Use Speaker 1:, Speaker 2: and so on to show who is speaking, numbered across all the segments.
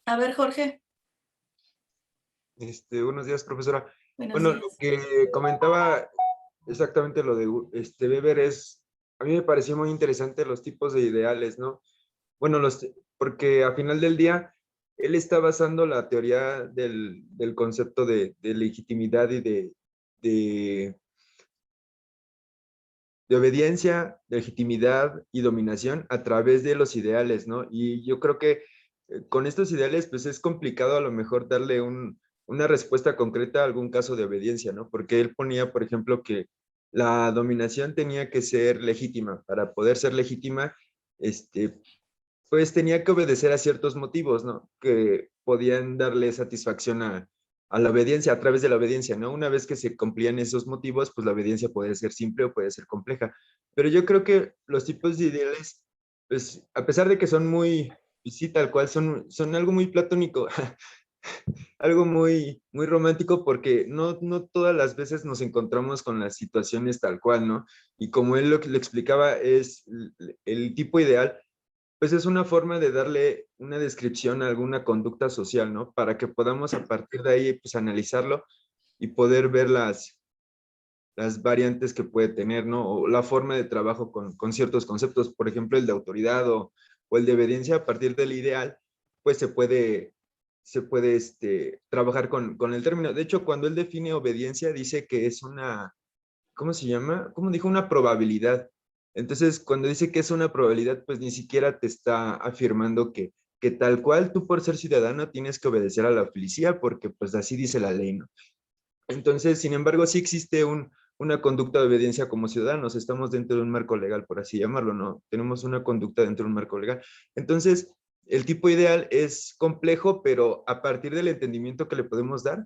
Speaker 1: A ver, Jorge,
Speaker 2: Buenos días, profesora.
Speaker 1: buenos
Speaker 2: Bueno, lo
Speaker 1: días.
Speaker 2: que comentaba exactamente lo de Weber a mí me pareció muy interesante los tipos de ideales, ¿no? Bueno, porque a final del día, él está basando la teoría del concepto de legitimidad y de, de obediencia, de legitimidad y dominación a través de los ideales, ¿no? Y yo creo que con estos ideales, pues es complicado a lo mejor darle una respuesta concreta a algún caso de obediencia, ¿no? Porque él ponía, por ejemplo, que la dominación tenía que ser legítima. Para poder ser legítima, este, pues tenía que obedecer a ciertos motivos, ¿no? Que podían darle satisfacción a la obediencia, a través de la obediencia, ¿no? Una vez que se cumplían esos motivos, pues la obediencia puede ser simple o puede ser compleja. Pero yo creo que los tipos de ideales, pues a pesar de que son muy, pues, sí, tal cual, son algo muy platónico, algo muy romántico, porque no todas las veces nos encontramos con las situaciones tal cual, ¿no? Y como él lo que le explicaba, es el tipo ideal pues es una forma de darle una descripción a alguna conducta social, ¿no? Para que podamos a partir de ahí, pues analizarlo y poder ver las variantes que puede tener, ¿no? O la forma de trabajo con ciertos conceptos, por ejemplo, el de autoridad o el de obediencia, a partir del ideal, pues se puede trabajar con el término. De hecho, cuando él define obediencia, dice que es una, ¿cómo se llama? ¿Cómo dijo? Una probabilidad. Entonces, cuando dice que es una probabilidad, pues ni siquiera te está afirmando que tal cual tú por ser ciudadano tienes que obedecer a la policía, porque pues así dice la ley, ¿no? Entonces, sin embargo, sí existe una conducta de obediencia como ciudadanos, estamos dentro de un marco legal, por así llamarlo, ¿no? Tenemos una conducta dentro de un marco legal. Entonces, el tipo ideal es complejo, pero a partir del entendimiento que le podemos dar,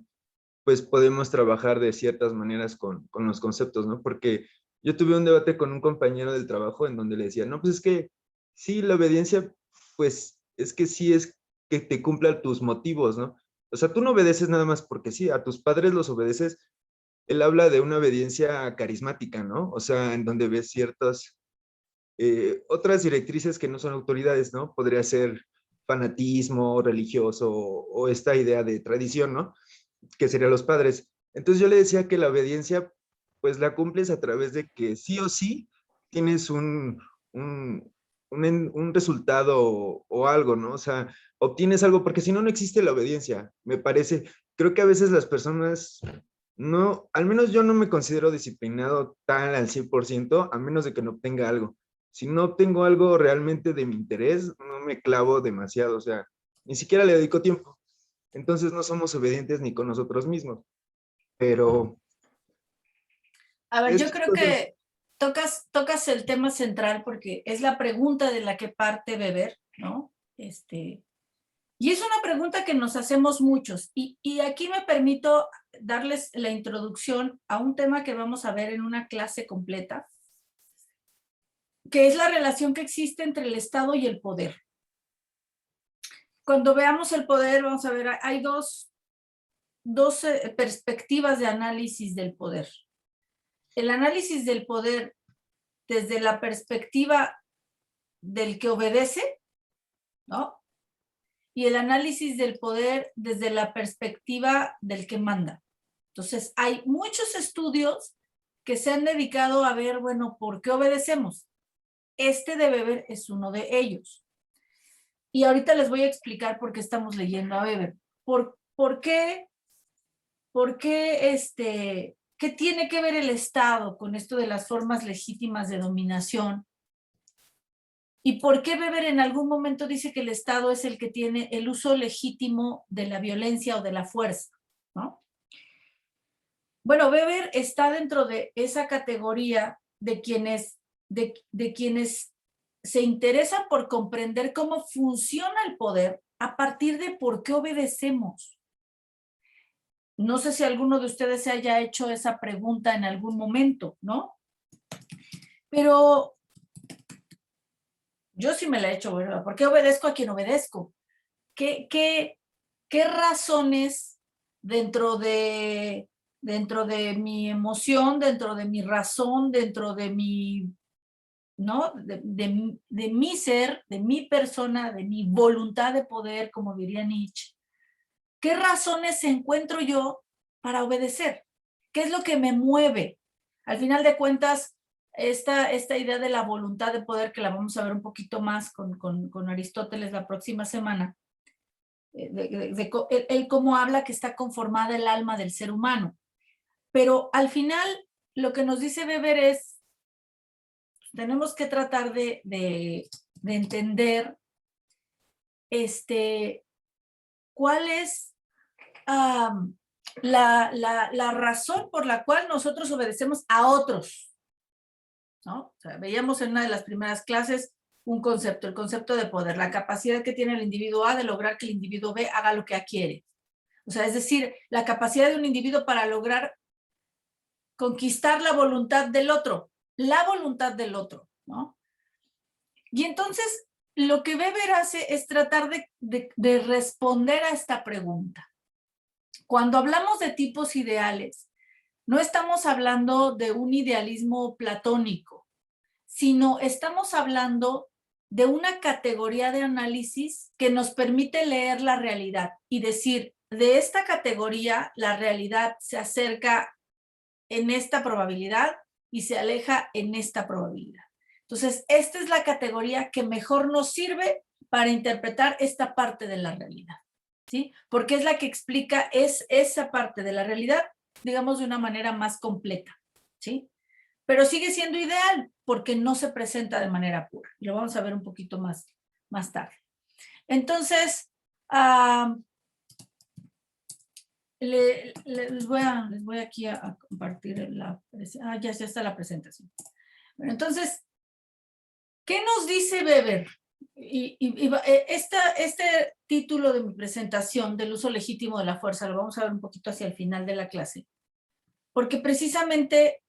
Speaker 2: pues podemos trabajar de ciertas maneras con los conceptos, ¿no? Porque yo tuve un debate con un compañero del trabajo en donde le decía, no, pues es que sí, la obediencia, pues es que sí es que te cumpla tus motivos, ¿no? O sea, tú no obedeces nada más porque sí, a tus padres los obedeces. Él habla de una obediencia carismática, ¿no? O sea, en donde ves ciertas, otras directrices que no son autoridades, ¿no? Podría ser fanatismo religioso o esta idea de tradición, ¿no? Que serían los padres. Entonces yo le decía que la obediencia, pues la cumples a través de que sí o sí tienes un, un resultado o algo, ¿no? O sea, obtienes algo, porque si no, no existe la obediencia, me parece. Creo que a veces las personas, no, al menos yo no me considero disciplinado tal al 100%, a menos de que no obtenga algo. Si no obtengo algo realmente de mi interés, no me clavo demasiado, o sea, ni siquiera le dedico tiempo. Entonces no somos obedientes ni con nosotros mismos, pero
Speaker 1: A ver, yo
Speaker 2: es
Speaker 1: creo
Speaker 2: chistoso.
Speaker 1: que tocas el tema central porque es la pregunta de la que parte Weber, ¿no? Y es una pregunta que nos hacemos muchos. Y aquí me permito darles la introducción a un tema que vamos a ver en una clase completa, que es la relación que existe entre el Estado y el poder. Cuando veamos el poder, vamos a ver, hay dos perspectivas de análisis del poder. El análisis del poder desde la perspectiva del que obedece, ¿no? Y el análisis del poder desde la perspectiva del que manda. Entonces, hay muchos estudios que se han dedicado a ver, bueno, ¿por qué obedecemos? Este de Weber es uno de ellos. Y ahorita les voy a explicar por qué estamos leyendo a Weber. ¿Por qué qué tiene que ver el Estado con esto de las formas legítimas de dominación? ¿Y por qué Weber en algún momento dice que el Estado es el que tiene el uso legítimo de la violencia o de la fuerza? ¿No? Bueno, Weber está dentro de esa categoría de quienes se interesan por comprender cómo funciona el poder a partir de por qué obedecemos. No sé si alguno de ustedes se haya hecho esa pregunta en algún momento, ¿no? Pero yo sí me la he hecho, ¿verdad? ¿Por qué obedezco a quien obedezco? ¿Qué razones dentro dentro de mi emoción, dentro de mi razón, dentro de mi ¿no? De mi ser, de mi persona, de mi voluntad de poder, como diría Nietzsche. ¿Qué razones encuentro yo para obedecer? ¿Qué es lo que me mueve? Al final de cuentas, esta idea de la voluntad de poder, que la vamos a ver un poquito más con Aristóteles la próxima semana, él cómo habla que está conformada el alma del ser humano. Pero al final, lo que nos dice Weber es, tenemos que tratar de entender cuál es la razón por la cual nosotros obedecemos a otros, ¿no? O sea, veíamos en una de las primeras clases un concepto, el concepto de poder, la capacidad que tiene el individuo A de lograr que el individuo B haga lo que quiere. O sea, es decir, la capacidad de un individuo para lograr conquistar la voluntad del otro, ¿no? Y entonces, lo que Weber hace es tratar de responder a esta pregunta. Cuando hablamos de tipos ideales, no estamos hablando de un idealismo platónico, sino estamos hablando de una categoría de análisis que nos permite leer la realidad y decir, de esta categoría, la realidad se acerca en esta probabilidad y se aleja en esta probabilidad. Entonces, esta es la categoría que mejor nos sirve para interpretar esta parte de la realidad, ¿sí? Porque es la que explica esa parte de la realidad, digamos, de una manera más completa, ¿sí? Pero sigue siendo ideal porque no se presenta de manera pura. Lo vamos a ver un poquito más tarde. Entonces, les voy aquí a compartir la presentación. Ya está la presentación. Bueno, entonces, ¿qué nos dice Weber? Este título de mi presentación del uso legítimo de la fuerza lo vamos a ver un poquito hacia el final de la clase, porque precisamente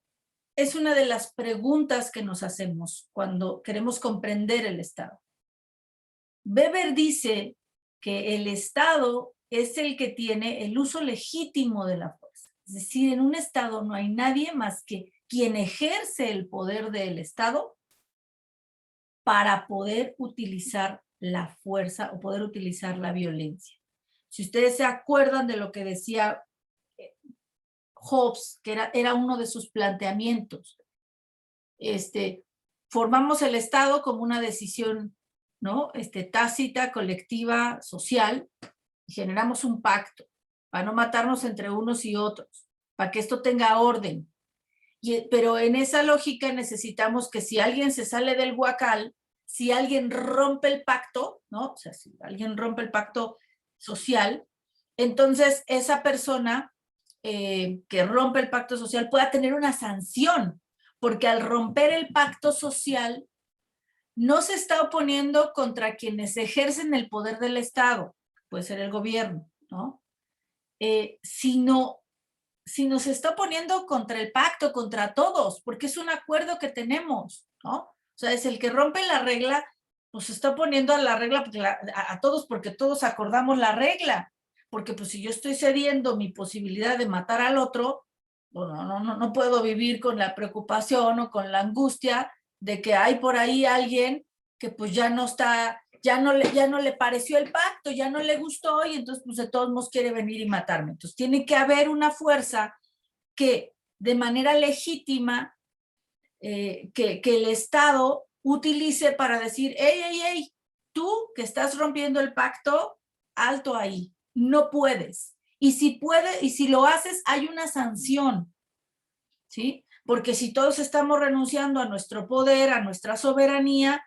Speaker 1: es una de las preguntas que nos hacemos cuando queremos comprender el Estado. Weber dice que el Estado es el que tiene el uso legítimo de la fuerza. Es decir, en un Estado no hay nadie más que quien ejerce el poder del Estado para poder utilizar la fuerza o poder utilizar la violencia. Si ustedes se acuerdan de lo que decía Hobbes, que era uno de sus planteamientos, formamos el Estado como una decisión, ¿no? Tácita, colectiva, social, y generamos un pacto para no matarnos entre unos y otros, para que esto tenga orden. Pero en esa lógica necesitamos que si alguien se sale del huacal, si alguien rompe el pacto, ¿no? O sea, si alguien rompe el pacto social, entonces esa persona que rompe el pacto social pueda tener una sanción, porque al romper el pacto social no se está oponiendo contra quienes ejercen el poder del Estado, puede ser el gobierno, ¿no? Sino se está oponiendo contra el pacto, contra todos, porque es un acuerdo que tenemos, ¿no? O sea, es el que rompe la regla, pues se está oponiendo a la regla a todos, porque todos acordamos la regla. Porque pues si yo estoy cediendo mi posibilidad de matar al otro, bueno, no puedo vivir con la preocupación o con la angustia de que hay por ahí alguien que pues ya no está, ya no le pareció el pacto, ya no le gustó y entonces pues de todos modos quiere venir y matarme. Entonces tiene que haber una fuerza que de manera legítima que el Estado utilice para decir, hey, tú que estás rompiendo el pacto, alto ahí, no puedes. Y si lo haces, hay una sanción, ¿sí? Porque si todos estamos renunciando a nuestro poder, a nuestra soberanía,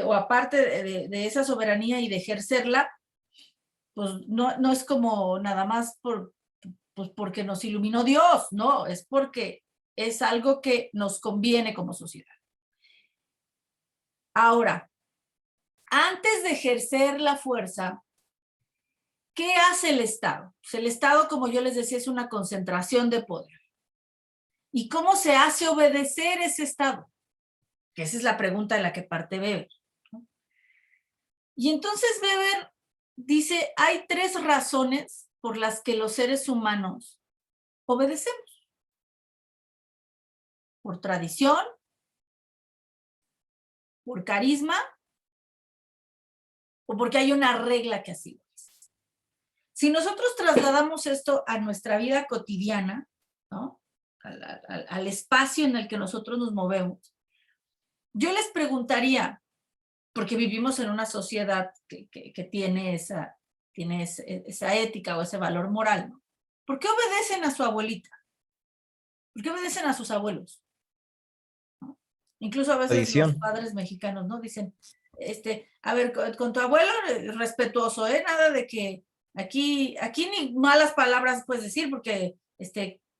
Speaker 1: o aparte de esa soberanía y de ejercerla, pues no es como nada más pues porque nos iluminó Dios, no, es porque es algo que nos conviene como sociedad. Ahora, antes de ejercer la fuerza, ¿qué hace el Estado? Pues el Estado, como yo les decía, es una concentración de poder. ¿Y cómo se hace obedecer ese Estado? Que esa es la pregunta de la que parte Weber, ¿no? Y entonces Weber dice, hay 3 razones por las que los seres humanos obedecemos. Por tradición, ¿Por carisma? ¿O porque hay una regla que así lo es? Si nosotros trasladamos esto a nuestra vida cotidiana, ¿no? Al espacio en el que nosotros nos movemos, yo les preguntaría, porque vivimos en una sociedad que tiene esa ética o ese valor moral, ¿no? ¿Por qué obedecen a su abuelita? ¿Por qué obedecen a sus abuelos? ¿No? Incluso a veces
Speaker 3: Tradición.
Speaker 1: los padres mexicanos, ¿no? Dicen, a ver, con tu abuelo, respetuoso, ¿eh? Nada de que aquí ni malas palabras puedes decir, porque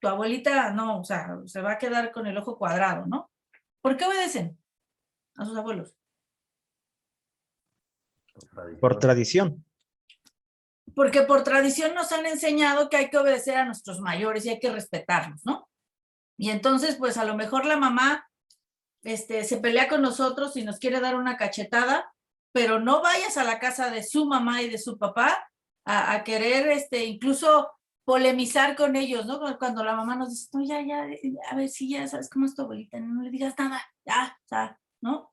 Speaker 1: tu abuelita, no, o sea, se va a quedar con el ojo cuadrado, ¿no? ¿Por qué obedecen a sus abuelos?
Speaker 3: Por tradición.
Speaker 1: Porque por tradición nos han enseñado que hay que obedecer a nuestros mayores y hay que respetarlos, ¿no? Y entonces, pues a lo mejor la mamá se pelea con nosotros y nos quiere dar una cachetada, pero no vayas a la casa de su mamá y de su papá a querer incluso polemizar con ellos, ¿no? Cuando la mamá nos dice, no, ya, a ver si ya sabes cómo es tu abuelita, no le digas nada, ya, o sea, ¿no?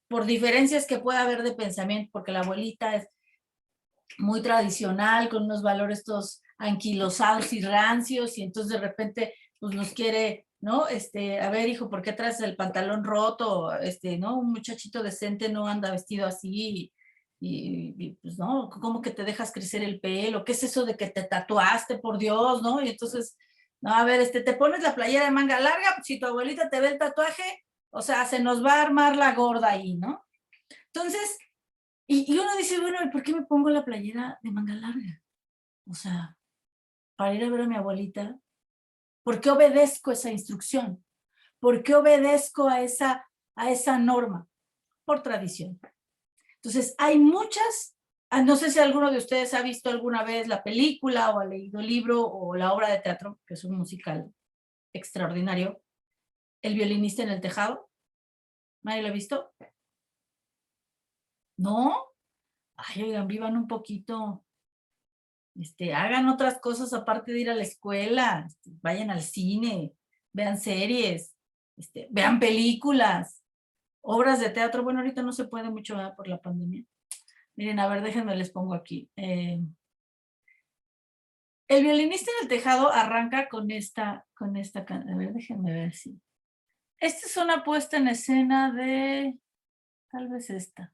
Speaker 1: Por diferencias que pueda haber de pensamiento, porque la abuelita es muy tradicional, con unos valores todos anquilosados y rancios, y entonces de repente pues nos quiere, ¿no? A ver, hijo, ¿por qué traes el pantalón roto? ¿No? Un muchachito decente no anda vestido así, y pues, ¿no? ¿Cómo que te dejas crecer el pelo? ¿Qué es eso de que te tatuaste, por Dios, ¿no? Y entonces, no, a ver, te pones la playera de manga larga, pues, si tu abuelita te ve el tatuaje, o sea, se nos va a armar la gorda ahí, ¿no? Entonces, y uno dice, bueno, ¿por qué me pongo la playera de manga larga? O sea, para ir a ver a mi abuelita. ¿Por qué obedezco esa instrucción? ¿Por qué obedezco a esa norma? Por tradición. Entonces, hay muchas, no sé si alguno de ustedes ha visto alguna vez la película o ha leído el libro o la obra de teatro, que es un musical extraordinario, El violinista en el tejado. ¿Nadie lo ha visto? ¿No? Ay, oigan, vivan un poquito. Hagan otras cosas aparte de ir a la escuela, vayan al cine, vean series, vean películas, obras de teatro. Bueno, ahorita no se puede mucho, ¿verdad? Por la pandemia. Miren, a ver, déjenme, les pongo aquí. El violinista en el tejado arranca con esta canción. A ver, déjenme ver si. Esta es una puesta en escena de, tal vez esta.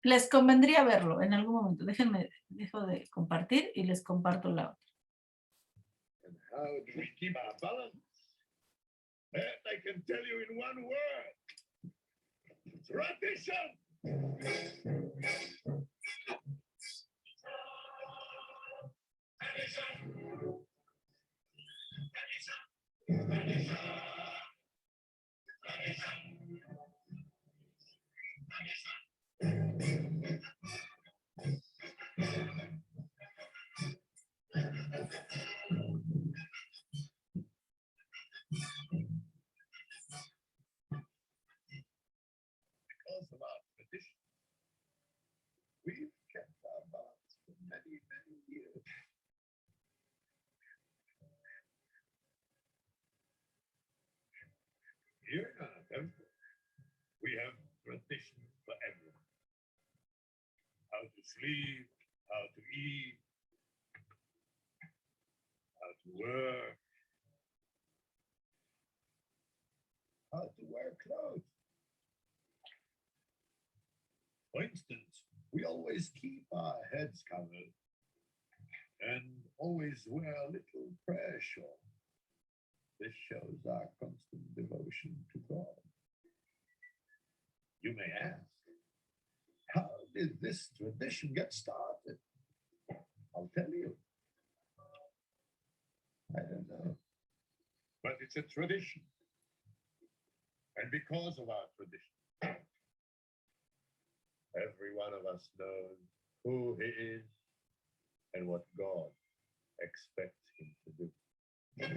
Speaker 1: Les convendría verlo en algún momento. Déjenme, dejo de compartir y les comparto la otra.
Speaker 4: And how do we keep our balance? And I can tell you in one word. Tradition! Because of our tradition, we've kept our balance for many, many years. Here in our temple, we have tradition for everyone. How to sleep, how to eat, how to work, how to wear clothes. For instance, we always keep our heads covered and always wear a little prayer shawl. This shows our constant devotion to God. You may ask, how did this tradition get started? I'll tell you. I don't know. But it's a tradition. And because of our tradition, every one of us knows who he is and what God expects him to do. Day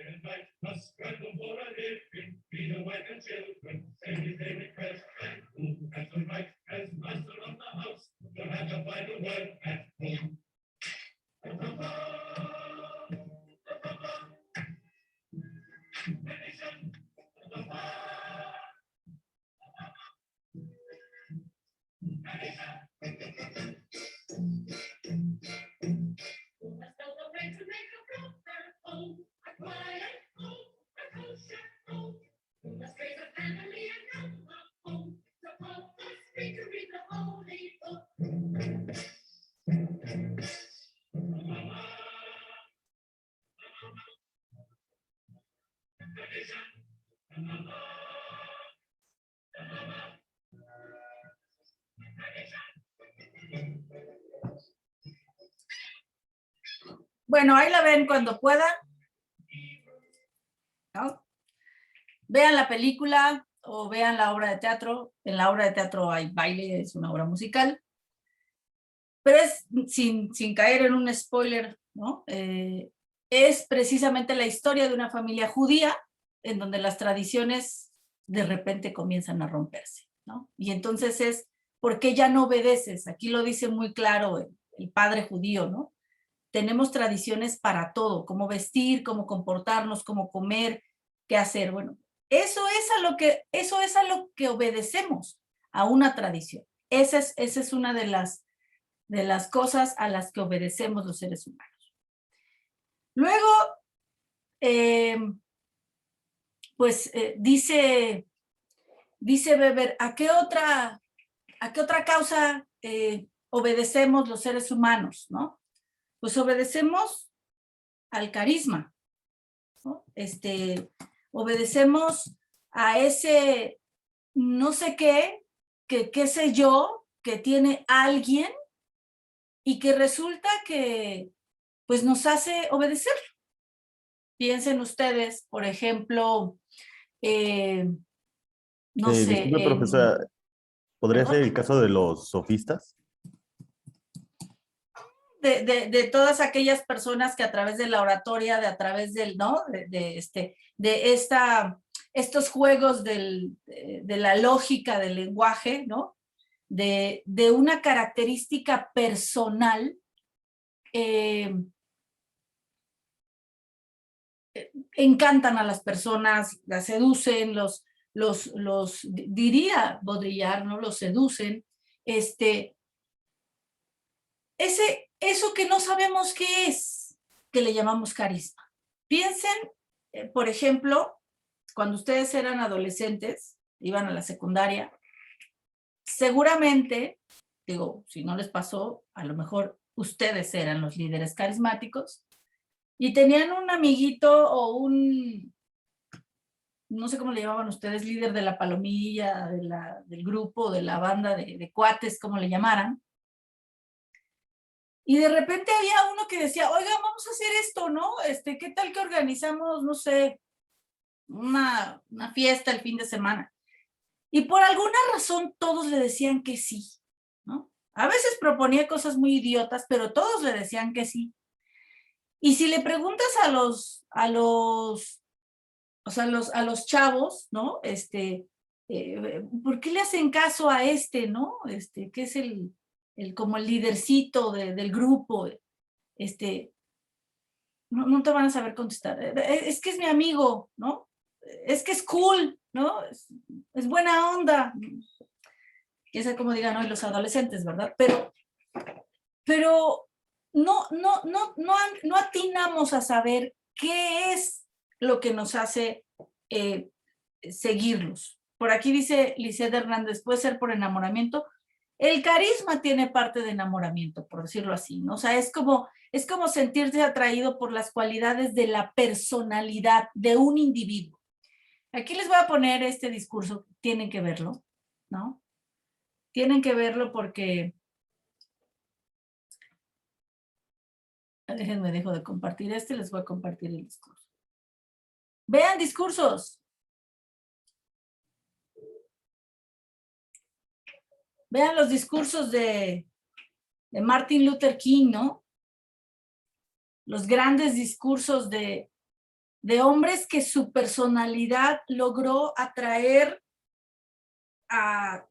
Speaker 4: and night must struggle for a living, feed a wife and children, save his daily request, and who has the right as master of the house to have the final word at home.
Speaker 1: Bueno, ahí la ven cuando puedan, ¿no? Vean la película o vean la obra de teatro. En la obra de teatro hay baile, es una obra musical. Pero es, sin caer en un spoiler, ¿no? Es precisamente la historia de una familia judía en donde las tradiciones de repente comienzan a romperse, ¿no? Y entonces es, ¿por qué ya no obedeces? Aquí lo dice muy claro el padre judío, ¿no? Tenemos tradiciones para todo, cómo vestir, cómo comportarnos, cómo comer, qué hacer. Bueno, eso es a lo que obedecemos, a una tradición. Esa es una de las cosas a las que obedecemos los seres humanos. Luego, dice Weber, ¿a qué otra causa obedecemos los seres humanos, ¿no? Pues obedecemos al carisma, ¿no? Obedecemos a ese no sé qué sé yo, que tiene alguien y que resulta que pues nos hace obedecer. Piensen ustedes, por ejemplo, no sé.
Speaker 5: Disculpe, profesora, ¿podría
Speaker 1: ¿perdón?
Speaker 5: ser el caso de los sofistas?
Speaker 1: De todas aquellas personas que a través de la oratoria, a través del, ¿no? Estos juegos de la lógica del lenguaje, ¿no? De una característica personal, encantan a las personas, las seducen, diría Baudrillard, ¿no? Los seducen. Eso que no sabemos qué es, que le llamamos carisma. Piensen, por ejemplo, cuando ustedes eran adolescentes, iban a la secundaria, seguramente, digo, si no les pasó, a lo mejor ustedes eran los líderes carismáticos y tenían un amiguito o un, no sé cómo le llamaban ustedes, líder de la palomilla, del grupo, de la banda de cuates, como le llamaran. Y de repente había uno que decía, oiga, vamos a hacer esto, ¿no? ¿Qué tal que organizamos, no sé, una fiesta el fin de semana? Y por alguna razón todos le decían que sí, ¿no? A veces proponía cosas muy idiotas, pero todos le decían que sí. Y si le preguntas a los chavos, ¿no? ¿Por qué le hacen caso a ¿no? Que es como el lidercito del grupo, no te van a saber contestar. Es que es mi amigo, ¿no? Es que es cool, ¿no? Es buena onda. Ya sé cómo digan hoy los adolescentes, ¿verdad? Pero no atinamos a saber qué es lo que nos hace seguirlos. Por aquí dice Lisette Hernández, puede ser por enamoramiento. El carisma tiene parte de enamoramiento, por decirlo así, ¿no? O sea, es como sentirse atraído por las cualidades de la personalidad de un individuo. Aquí les voy a poner este discurso, tienen que verlo, ¿no? Tienen que verlo porque... Déjenme, dejo de compartir les voy a compartir el discurso. Vean discursos. Vean los discursos de Martin Luther King, ¿no? Los grandes discursos de hombres que su personalidad logró atraer a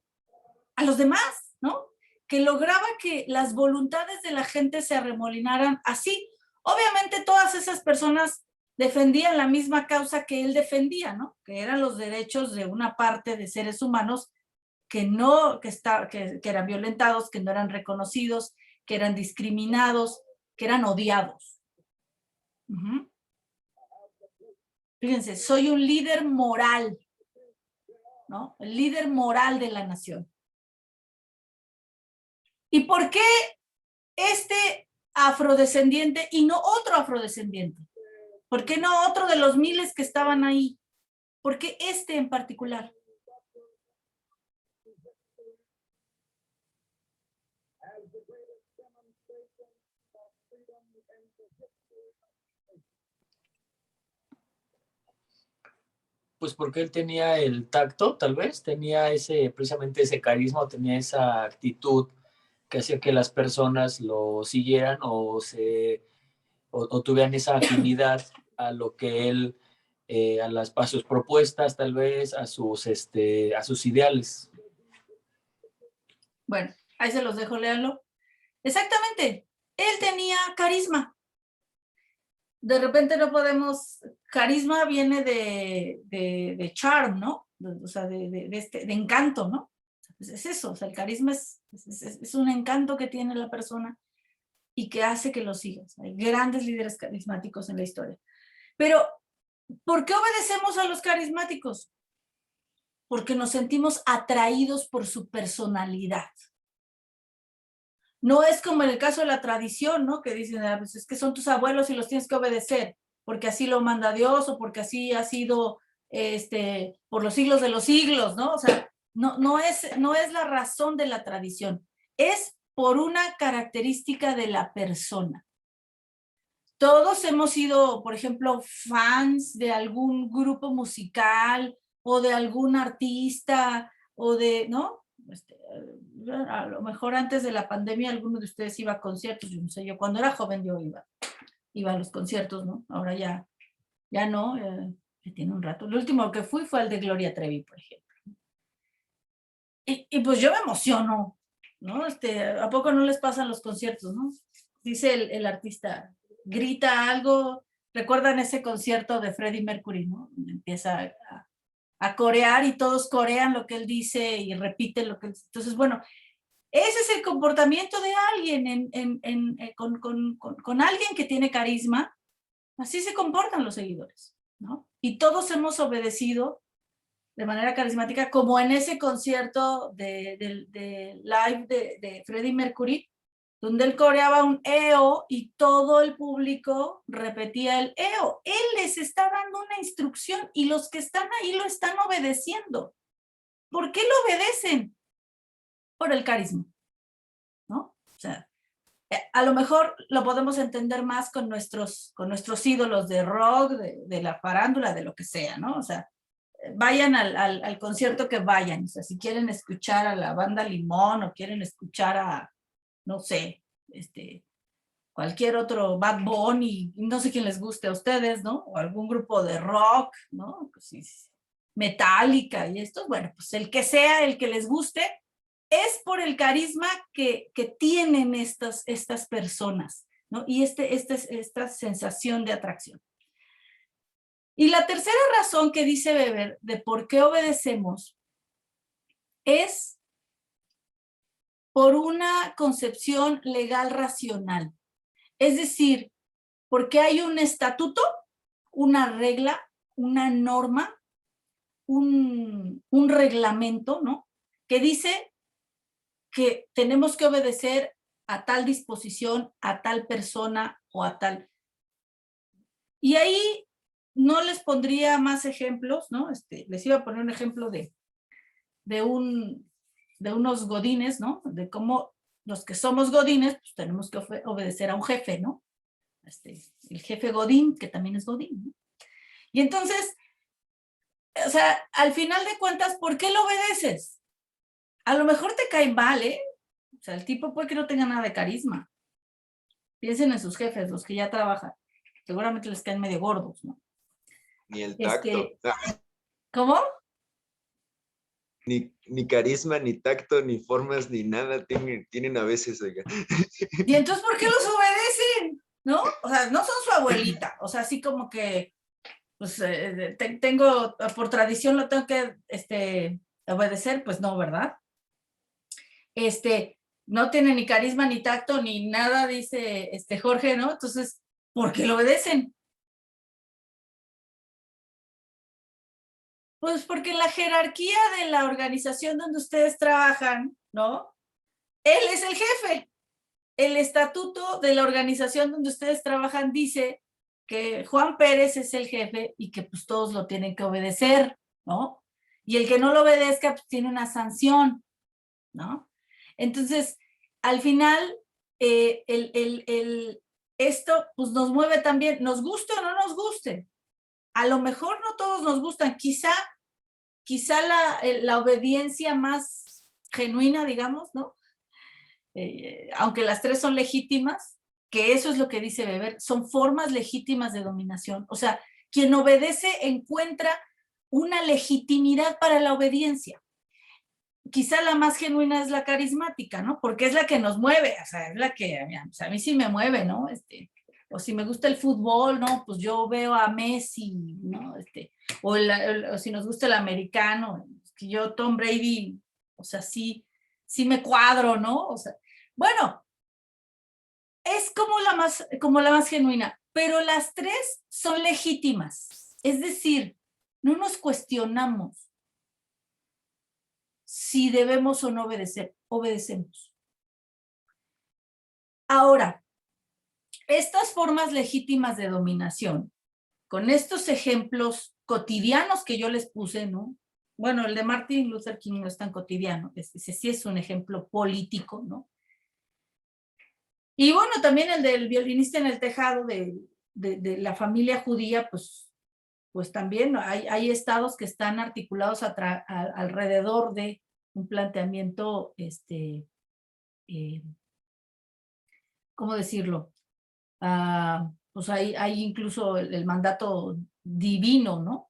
Speaker 1: los demás, ¿no? Que lograba que las voluntades de la gente se arremolinaran así. Obviamente todas esas personas defendían la misma causa que él defendía, ¿no? Que eran los derechos de una parte de seres humanos que eran violentados, que no eran reconocidos, que eran discriminados, que eran odiados. Fíjense, soy un líder moral, ¿no? El líder moral de la nación. ¿Y por qué este afrodescendiente y no otro afrodescendiente? ¿Por qué no otro de los miles que estaban ahí? ¿Por qué este en particular?
Speaker 6: Pues porque él tenía el tacto, tal vez, tenía precisamente ese carisma, tenía esa actitud que hacía que las personas lo siguieran o tuvieran esa afinidad a lo que él, a sus propuestas, tal vez, a sus ideales.
Speaker 1: Bueno, ahí se los dejo, léanlo. Exactamente, él tenía carisma. De repente no podemos, carisma viene de charm, ¿no? O sea, de encanto, ¿no? Es eso, o sea, el carisma es un encanto que tiene la persona y que hace que lo sigas. Hay grandes líderes carismáticos en la historia. Pero, ¿por qué obedecemos a los carismáticos? Porque nos sentimos atraídos por su personalidad. No es como en el caso de la tradición, ¿no? Que dicen, pues es que son tus abuelos y los tienes que obedecer, porque así lo manda Dios o porque así ha sido por los siglos de los siglos, ¿no? O sea, no es la razón de la tradición, es por una característica de la persona. Todos hemos sido, por ejemplo, fans de algún grupo musical o de algún artista o de, ¿no? A lo mejor antes de la pandemia alguno de ustedes iba a conciertos, yo no sé, yo cuando era joven yo iba a los conciertos, ¿no? Ahora ya no, ya tiene un rato. El último que fui fue el de Gloria Trevi, por ejemplo. Y pues yo me emociono, ¿no? ¿A poco no les pasan los conciertos, no? Dice el artista, grita algo, recuerdan ese concierto de Freddie Mercury, ¿no? Empieza a corear y todos corean lo que él dice y repiten lo que él dice. Entonces, bueno, ese es el comportamiento de alguien con alguien que tiene carisma. Así se comportan los seguidores, ¿no? Y todos hemos obedecido de manera carismática, como en ese concierto de live de Freddie Mercury, donde él coreaba un EO y todo el público repetía el EO. Él les está dando una instrucción y los que están ahí lo están obedeciendo. ¿Por qué lo obedecen? Por el carisma, ¿no? O sea, a lo mejor lo podemos entender más con nuestros ídolos de rock, de la farándula, de lo que sea, ¿no? O sea, vayan al concierto que vayan. O sea, si quieren escuchar a la banda Limón o quieren escuchar a, no sé, cualquier otro Bad Bunny, no sé quién les guste a ustedes, ¿no? O algún grupo de rock, ¿no? Pues sí, Metallica y esto, bueno, pues el que sea, el que les guste, es por el carisma que tienen estas personas, ¿no? Y esta sensación de atracción. Y la tercera razón que dice Weber de por qué obedecemos es por una concepción legal racional. Es decir, porque hay un estatuto, una regla, una norma, un reglamento, ¿no? Que dice que tenemos que obedecer a tal disposición, a tal persona o a tal. Y ahí no les pondría más ejemplos, ¿no? Les iba a poner un ejemplo de unos godines, ¿no? De cómo los que somos godines, pues tenemos que obedecer a un jefe, ¿no? El jefe godín, que también es godín, ¿no? Y entonces, o sea, al final de cuentas, ¿por qué lo obedeces? A lo mejor te cae mal, ¿eh? O sea, el tipo puede que no tenga nada de carisma. Piensen en sus jefes, los que ya trabajan. Seguramente les caen medio gordos, ¿no?
Speaker 2: Ni el tacto.
Speaker 1: ¿Cómo?
Speaker 2: Ni carisma, ni tacto, ni formas, ni nada tienen a veces, oiga.
Speaker 1: ¿Y entonces por qué los obedecen? ¿No? O sea, no son su abuelita. O sea, así como que, pues, tengo, por tradición lo tengo que obedecer, pues no, ¿verdad? No tiene ni carisma, ni tacto, ni nada, dice Jorge, ¿no? Entonces, ¿por qué lo obedecen? Pues porque en la jerarquía de la organización donde ustedes trabajan, ¿no? Él es el jefe. El estatuto de la organización donde ustedes trabajan dice que Juan Pérez es el jefe y que pues todos lo tienen que obedecer, ¿no? Y el que no lo obedezca pues tiene una sanción, ¿no? Entonces, al final, esto pues nos mueve también, nos guste o no nos guste. A lo mejor no todos nos gustan, quizá la obediencia más genuina, digamos, ¿no? Aunque las tres son legítimas, que eso es lo que dice Weber, son formas legítimas de dominación. O sea, quien obedece encuentra una legitimidad para la obediencia. Quizá la más genuina es la carismática, ¿no? Porque es la que nos mueve, o sea, es la que a mí sí me mueve, ¿no? O si me gusta el fútbol, ¿no? Pues yo veo a Messi, ¿no? O si nos gusta el americano, que yo Tom Brady, o sea, sí me cuadro, ¿no? O sea, bueno, es como la más genuina, pero las tres son legítimas. Es decir, no nos cuestionamos si debemos o no obedecer, obedecemos. Ahora, estas formas legítimas de dominación, con estos ejemplos cotidianos que yo les puse, ¿no? Bueno, el de Martin Luther King no es tan cotidiano, ese sí es un ejemplo político, ¿no? Y bueno, también el del violinista en el tejado de la familia judía, pues también hay estados que están articulados alrededor de un planteamiento, ¿cómo decirlo? Pues hay incluso el mandato divino, ¿no?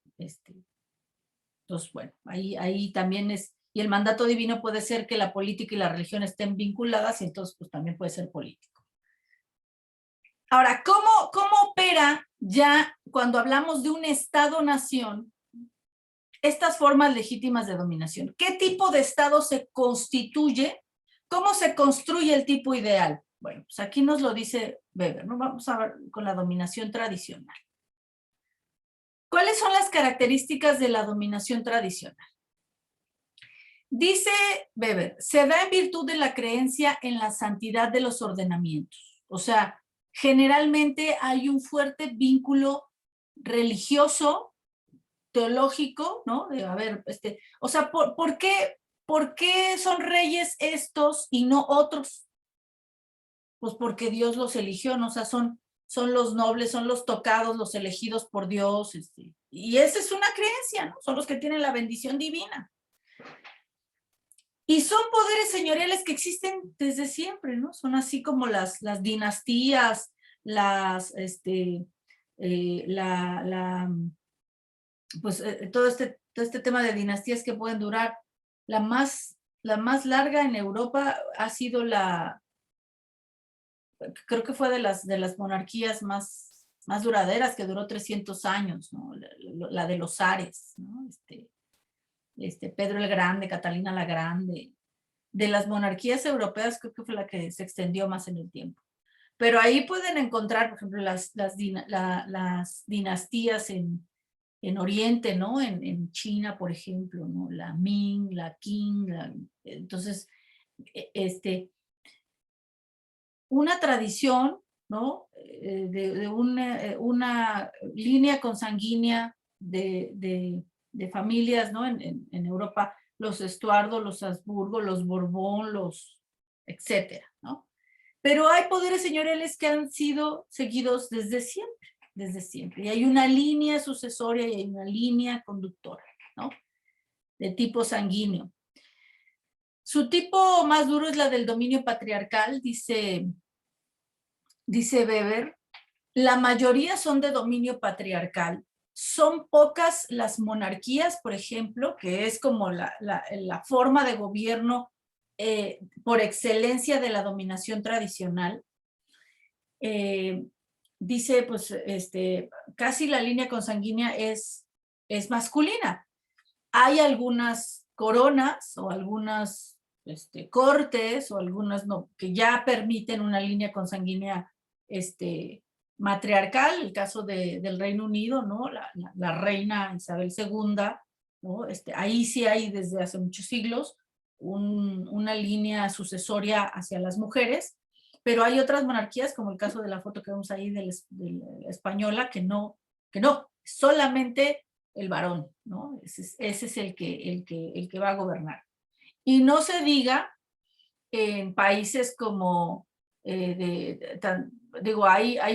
Speaker 1: Entonces, bueno, ahí también es, y el mandato divino puede ser que la política y la religión estén vinculadas, y entonces pues también puede ser político. Ahora, ¿cómo opera ya cuando hablamos de un Estado-nación estas formas legítimas de dominación? ¿Qué tipo de Estado se constituye? ¿Cómo se construye el tipo ideal? Bueno, pues aquí nos lo dice Weber, ¿no? Vamos a ver con la dominación tradicional. ¿Cuáles son las características de la dominación tradicional? Dice Weber, se da en virtud de la creencia en la santidad de los ordenamientos. O sea, generalmente hay un fuerte vínculo religioso, teológico, ¿no? O sea, ¿por qué son reyes estos y no otros? Pues porque Dios los eligió, ¿no? O sea, son los nobles, son los tocados, los elegidos por Dios, y esa es una creencia, ¿no? Son los que tienen la bendición divina. Y son poderes señoriales que existen desde siempre, ¿no? Son así como las dinastías, pues todo este tema de dinastías que pueden durar. La más larga en Europa ha sido creo que fue de las monarquías más duraderas, que duró 300 años, ¿no? La de los zares, ¿no? Pedro el Grande, Catalina la Grande. De las monarquías europeas creo que fue la que se extendió más en el tiempo. Pero ahí pueden encontrar, por ejemplo, las dinastías en Oriente, ¿no? En China, por ejemplo, ¿no? La Ming, la Qing, entonces, una tradición, ¿no? De una línea consanguínea de familias, ¿no? En Europa, los Estuardo, los Habsburgo, los Borbón, etcétera, ¿no? Pero hay poderes señoriales que han sido seguidos desde siempre. Y hay una línea sucesoria y hay una línea conductora, ¿no? De tipo sanguíneo. Su tipo más duro es la del dominio patriarcal, dice Weber. La mayoría son de dominio patriarcal. Son pocas las monarquías, por ejemplo, que es como la forma de gobierno por excelencia de la dominación tradicional. Dice, pues, casi la línea consanguínea es masculina. Hay algunas coronas o algunas cortes o algunas no, que ya permiten una línea consanguínea matriarcal, el caso del Reino Unido, ¿no? La reina Isabel II, ¿no? Ahí sí hay desde hace muchos siglos una línea sucesoria hacia las mujeres, pero hay otras monarquías, como el caso de la foto que vemos ahí de la española, que no, solamente el varón, ¿no? Ese es el que va a gobernar. Y no se diga en países como, hay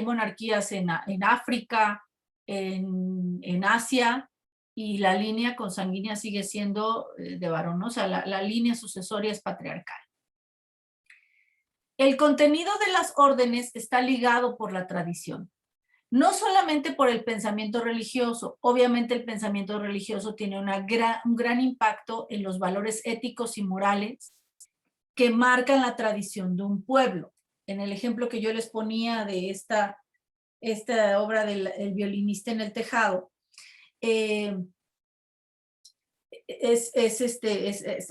Speaker 1: monarquías en África, en Asia, y la línea consanguínea sigue siendo de varón, ¿no? O sea, la línea sucesoria es patriarcal. El contenido de las órdenes está ligado por la tradición, no solamente por el pensamiento religioso. Obviamente el pensamiento religioso tiene un gran impacto en los valores éticos y morales que marcan la tradición de un pueblo. En el ejemplo que yo les ponía de esta obra del El violinista en el tejado, está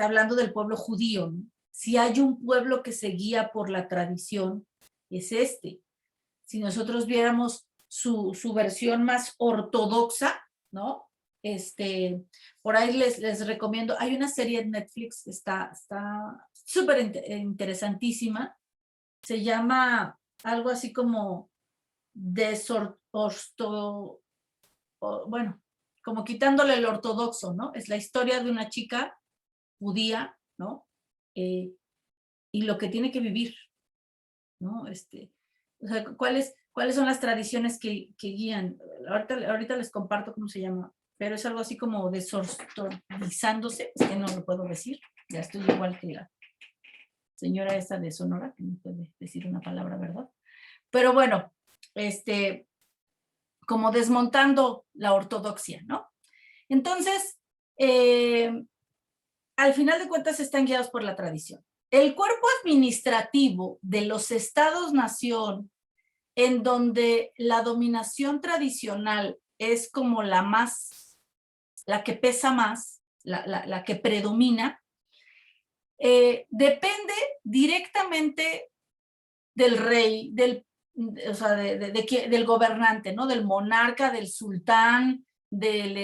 Speaker 1: hablando del pueblo judío, ¿no? Si hay un pueblo que se guía por la tradición, es este. Si nosotros viéramos su versión más ortodoxa, ¿no? Por ahí les recomiendo, hay una serie en Netflix que está súper interesantísima, se llama algo así como bueno, como quitándole el ortodoxo, ¿no? Es la historia de una chica judía, ¿no? Y lo que tiene que vivir, ¿no? O sea, ¿cuáles son las tradiciones que guían? Ahorita les comparto cómo se llama, pero es algo así como desortodoxizándose, es que no lo puedo decir, ya estoy igual que la señora esta de Sonora, que no puede decir una palabra, ¿verdad? Pero bueno, como desmontando la ortodoxia, ¿no? Entonces, al final de cuentas están guiados por la tradición. El cuerpo administrativo de los estados-nación, en donde la dominación tradicional es como la que pesa más, la que predomina, depende directamente del rey, del gobernante, ¿no? Del monarca, del sultán, del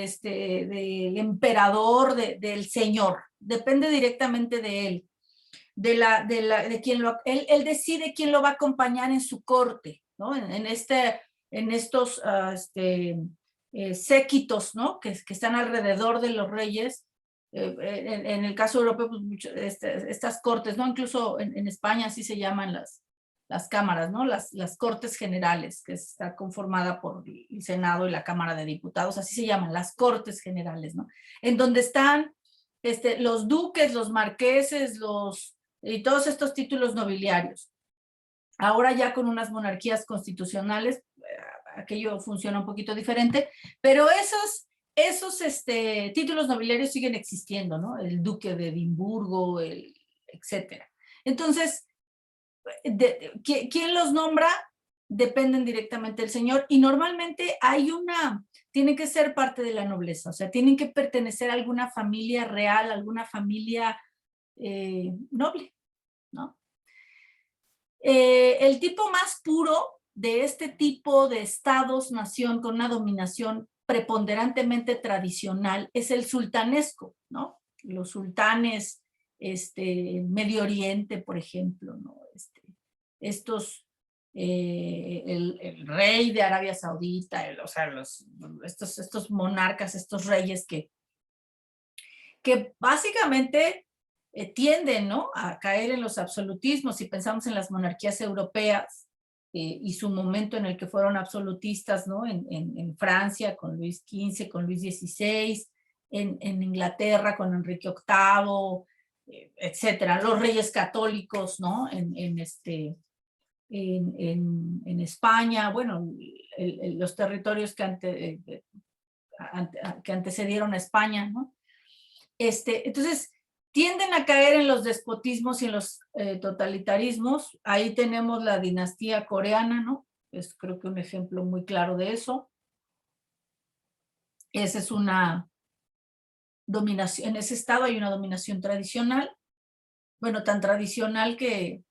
Speaker 1: emperador, del señor. Depende directamente de él. De quien él decide quién lo va a acompañar en su corte, ¿no? En estos séquitos, ¿no? Que están alrededor de los reyes. En el caso europeo, pues, estas cortes, ¿no? Incluso en España así se llaman las cámaras, ¿no? Las cortes generales, que está conformada por el Senado y la Cámara de Diputados, así se llaman, las cortes generales, ¿no? En donde están los duques, los marqueses, y todos estos títulos nobiliarios. Ahora ya con unas monarquías constitucionales, aquello funciona un poquito diferente, pero esos títulos nobiliarios siguen existiendo, ¿no? El duque de Edimburgo, etcétera. Entonces, ¿quién los nombra? Dependen directamente del señor, y normalmente tienen que ser parte de la nobleza, o sea, tienen que pertenecer a alguna familia real, alguna familia noble, ¿no? El tipo más puro de este tipo de estados-nación con una dominación preponderantemente tradicional es el sultanesco, ¿no? Los sultanes, Medio Oriente, por ejemplo, ¿no? El rey de Arabia Saudita, o sea, estos monarcas, estos reyes que básicamente tienden, ¿no? A caer en los absolutismos. Si pensamos en las monarquías europeas y su momento en el que fueron absolutistas, ¿no? En Francia con Luis XV, con Luis XVI, en Inglaterra con Enrique VIII, etcétera. Los reyes católicos, ¿no? En España, bueno, los territorios que antecedieron a España, ¿no? Entonces, tienden a caer en los despotismos y en los totalitarismos. Ahí tenemos la dinastía coreana, ¿no? Es creo que un ejemplo muy claro de eso. Esa es una dominación, en ese estado hay una dominación tradicional, bueno, tan tradicional que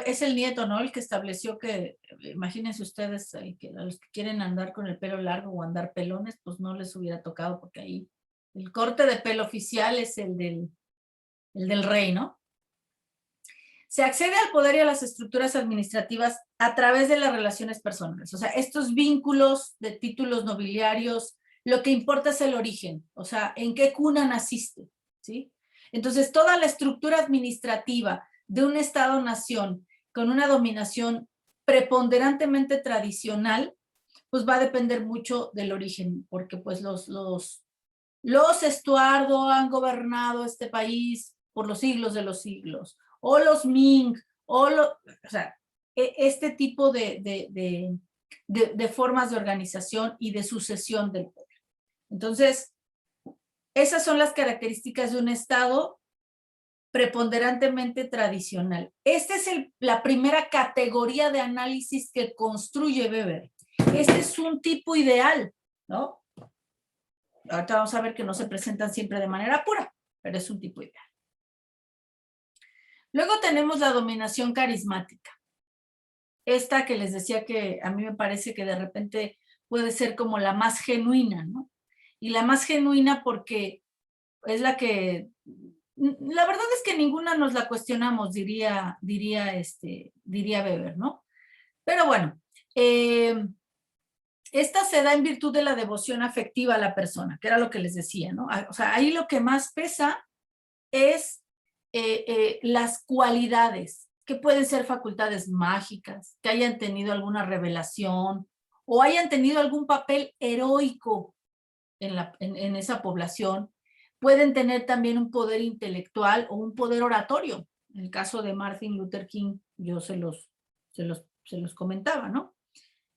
Speaker 1: es el nieto, ¿no? El que estableció que, imagínense ustedes, que a los que quieren andar con el pelo largo o andar pelones, pues no les hubiera tocado, porque ahí el corte de pelo oficial es el del rey, ¿no? Se accede al poder y a las estructuras administrativas a través de las relaciones personales. O sea, estos vínculos de títulos nobiliarios, lo que importa es el origen, o sea, en qué cuna naciste, ¿sí? Entonces, toda la estructura administrativa de un Estado-nación con una dominación preponderantemente tradicional, pues va a depender mucho del origen, porque pues los Estuardo han gobernado este país por los siglos de los siglos, o los Ming, o sea, este tipo de formas de organización y de sucesión del poder. Entonces, esas son las características de un Estado preponderantemente tradicional. Esta es la primera categoría de análisis que construye Weber. Este es un tipo ideal, ¿no? Ahorita vamos a ver que no se presentan siempre de manera pura, pero es un tipo ideal. Luego tenemos la dominación carismática. Esta que les decía que a mí me parece que de repente puede ser como la más genuina, ¿no? Y la más genuina porque es la que, la verdad es que ninguna nos la cuestionamos, diría Weber, ¿no? Pero bueno, esta se da en virtud de la devoción afectiva a la persona, que era lo que les decía, ¿no? O sea, ahí lo que más pesa es las cualidades, que pueden ser facultades mágicas, que hayan tenido alguna revelación o hayan tenido algún papel heroico en esa población. Pueden tener también un poder intelectual o un poder oratorio. En el caso de Martin Luther King, yo se los comentaba, ¿no?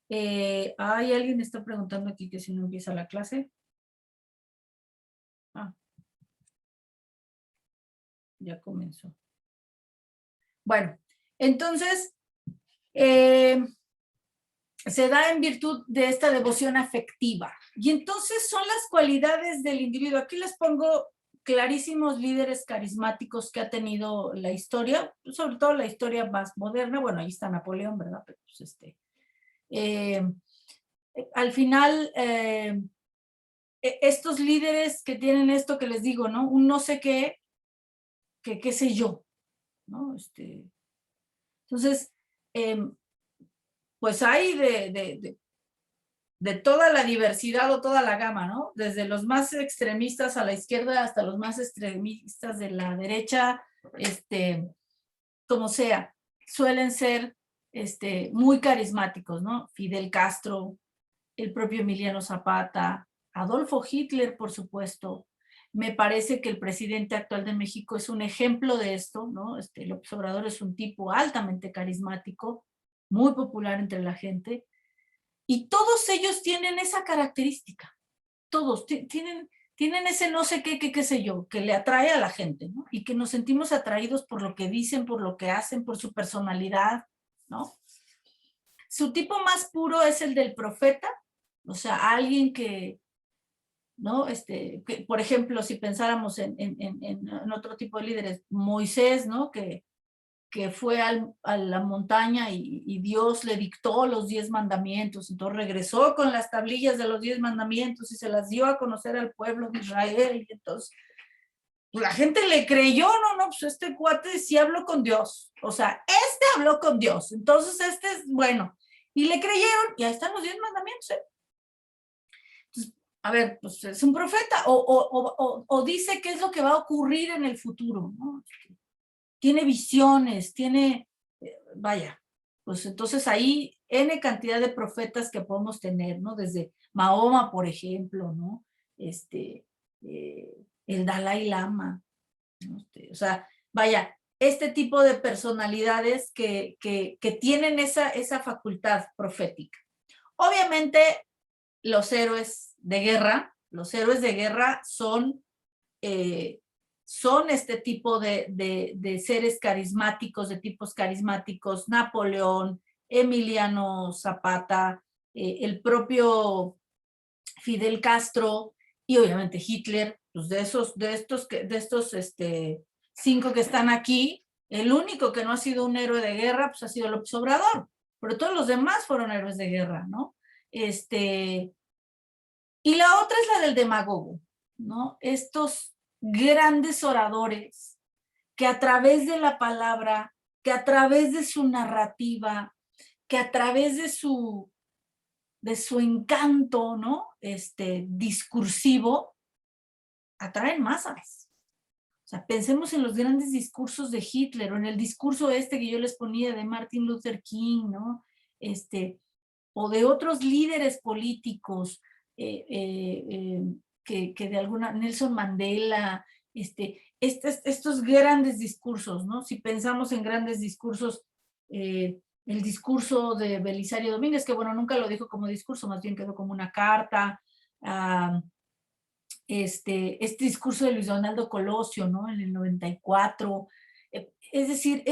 Speaker 1: Hay alguien que está preguntando aquí que si no empieza la clase. Ya comenzó. Bueno, entonces, se da en virtud de esta devoción afectiva. Y entonces son las cualidades del individuo. Aquí les pongo clarísimos líderes carismáticos que ha tenido la historia, sobre todo la historia más moderna. Bueno, ahí está Napoleón, ¿verdad? Pero pues al final, estos líderes que tienen esto que les digo, ¿no? Un no sé qué sé yo, ¿no? Entonces, pues hay de toda la diversidad o toda la gama, ¿no? Desde los más extremistas a la izquierda hasta los más extremistas de la derecha, como sea, suelen ser muy carismáticos, ¿no? Fidel Castro, el propio Emiliano Zapata, Adolfo Hitler, por supuesto. Me parece que el presidente actual de México es un ejemplo de esto, ¿no? López Obrador es un tipo altamente carismático, muy popular entre la gente, y todos ellos tienen esa característica, todos tienen ese no sé qué sé yo, que le atrae a la gente, ¿no? Y que nos sentimos atraídos por lo que dicen, por lo que hacen, por su personalidad, ¿no? Su tipo más puro es el del profeta, o sea, alguien que, ¿no? Que, por ejemplo, si pensáramos en otro tipo de líderes, Moisés, ¿no? Que fue a la montaña y Dios le dictó los 10 mandamientos, entonces regresó con las tablillas de los 10 mandamientos y se las dio a conocer al pueblo de Israel, y entonces la gente le creyó, no, pues este cuate sí habló con Dios, o sea, habló con Dios, entonces es bueno, y le creyeron, y ahí están los 10 mandamientos, ¿eh? Entonces, a ver, pues es un profeta, o dice qué es lo que va a ocurrir en el futuro, ¿no? Tiene visiones, vaya, pues entonces ahí N cantidad de profetas que podemos tener, ¿no? Desde Mahoma, por ejemplo, ¿no? El Dalai Lama, ¿no? O sea, vaya, este tipo de personalidades que tienen esa facultad profética. Obviamente, los héroes de guerra son este tipo de seres carismáticos, de tipos carismáticos, Napoleón, Emiliano Zapata, el propio Fidel Castro y obviamente Hitler, pues de estos 5 que están aquí, el único que no ha sido un héroe de guerra, pues ha sido López Obrador, pero todos los demás fueron héroes de guerra, ¿no? Y la otra es la del demagogo, ¿no? Estos grandes oradores que a través de la palabra que a través de su narrativa, que a través de su encanto, ¿no? Discursivo, atraen masas. O sea, pensemos en los grandes discursos de Hitler, o en el discurso que yo les ponía de Martin Luther King, ¿no? O de otros líderes políticos, que de alguna, Nelson Mandela, estos grandes discursos, ¿no? Si pensamos en grandes discursos, el discurso de Belisario Domínguez, que bueno, nunca lo dijo como discurso, más bien quedó como una carta, este discurso de Luis Donaldo Colosio, ¿no? En el 94, es decir,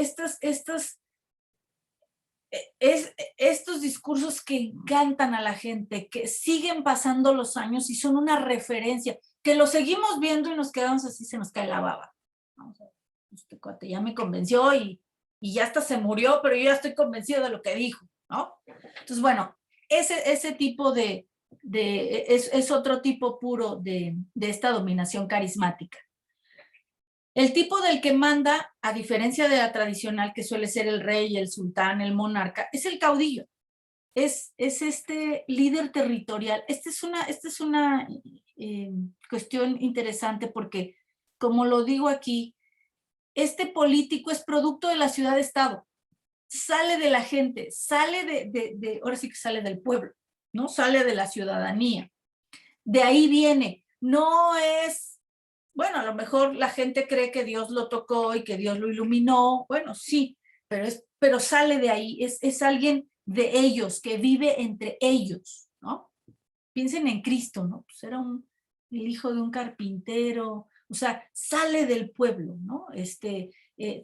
Speaker 1: estos discursos que encantan a la gente, que siguen pasando los años y son una referencia, que lo seguimos viendo y nos quedamos así, se nos cae la baba. Vamos a ver, este cuate ya me convenció y ya hasta se murió, pero yo ya estoy convencido de lo que dijo, ¿no? Entonces, bueno, ese tipo es otro tipo puro de esta dominación carismática. El tipo del que manda, a diferencia de la tradicional, que suele ser el rey, el sultán, el monarca, es el caudillo. Es este líder territorial. Esta es una cuestión interesante porque, como lo digo aquí, este político es producto de la ciudad-estado. Sale de la gente, sale ahora sí que sale del pueblo, ¿no? Sale de la ciudadanía. De ahí viene. No es, bueno, a lo mejor la gente cree que Dios lo tocó y que Dios lo iluminó. Bueno, sí, pero sale de ahí. Es alguien de ellos, que vive entre ellos, ¿no? Piensen en Cristo, ¿no? Pues era el hijo de un carpintero, o sea, sale del pueblo, ¿no?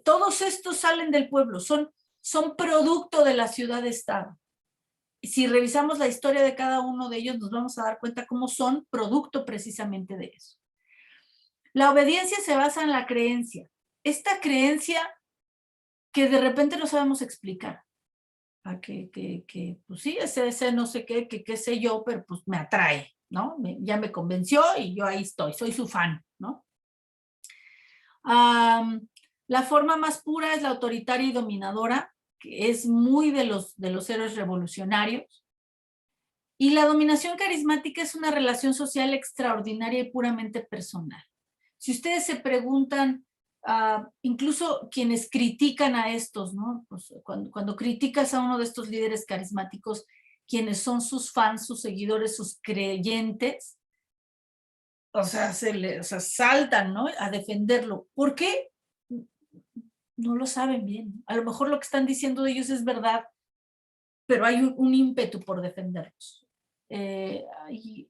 Speaker 1: Todos estos salen del pueblo, son producto de la ciudad-estado. Si revisamos la historia de cada uno de ellos, nos vamos a dar cuenta cómo son producto precisamente de eso. La obediencia se basa en la creencia. Esta creencia que de repente no sabemos explicar. Pues sí, ese no sé qué sé yo, pero pues me atrae, ¿no? Ya me convenció y yo ahí estoy, soy su fan, ¿no? La forma más pura es la autoritaria y dominadora, que es muy de los héroes revolucionarios. Y la dominación carismática es una relación social extraordinaria y puramente personal. Si ustedes se preguntan, incluso quienes critican a estos, ¿no? Pues cuando criticas a uno de estos líderes carismáticos, quienes son sus fans, sus seguidores, sus creyentes, o sea, saltan, ¿no? A defenderlo. ¿Por qué? No lo saben bien. A lo mejor lo que están diciendo de ellos es verdad, pero hay un ímpetu por defenderlos. M.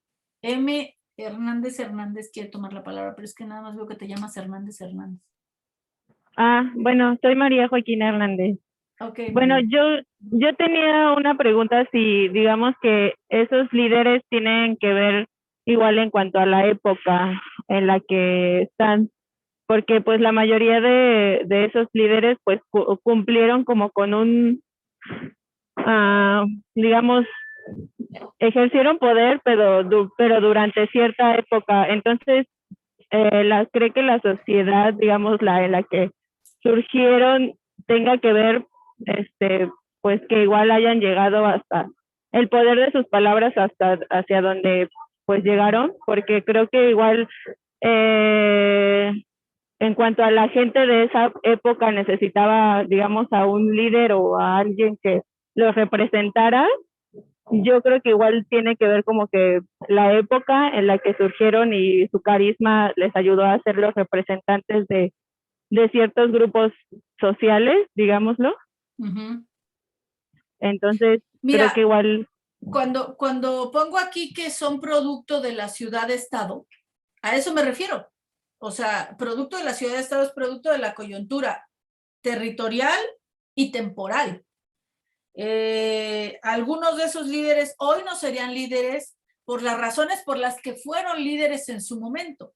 Speaker 1: Hernández quiere tomar la palabra, pero es que nada más veo que te llamas Hernández.
Speaker 7: Bueno, soy María Joaquina Hernández.
Speaker 1: Okay,
Speaker 7: bueno, yo tenía una pregunta, si digamos que esos líderes tienen que ver igual en cuanto a la época en la que están, porque pues la mayoría de esos líderes pues cumplieron como con un, digamos, ejercieron poder, pero durante cierta época. Entonces, cree que la sociedad, digamos, en la que surgieron, tenga que ver, pues que igual hayan llegado hasta el poder de sus palabras hacia donde pues llegaron, porque creo que igual en cuanto a la gente de esa época necesitaba, digamos, a un líder o a alguien que los representara. Yo creo que igual tiene que ver como que la época en la que surgieron y su carisma les ayudó a ser los representantes de ciertos grupos sociales, digámoslo. Entonces,
Speaker 1: mira,
Speaker 7: creo que igual...
Speaker 1: Cuando pongo aquí que son producto de la ciudad-estado, a eso me refiero. O sea, producto de la ciudad-estado es producto de la coyuntura territorial y temporal. Algunos de esos líderes hoy no serían líderes por las razones por las que fueron líderes en su momento,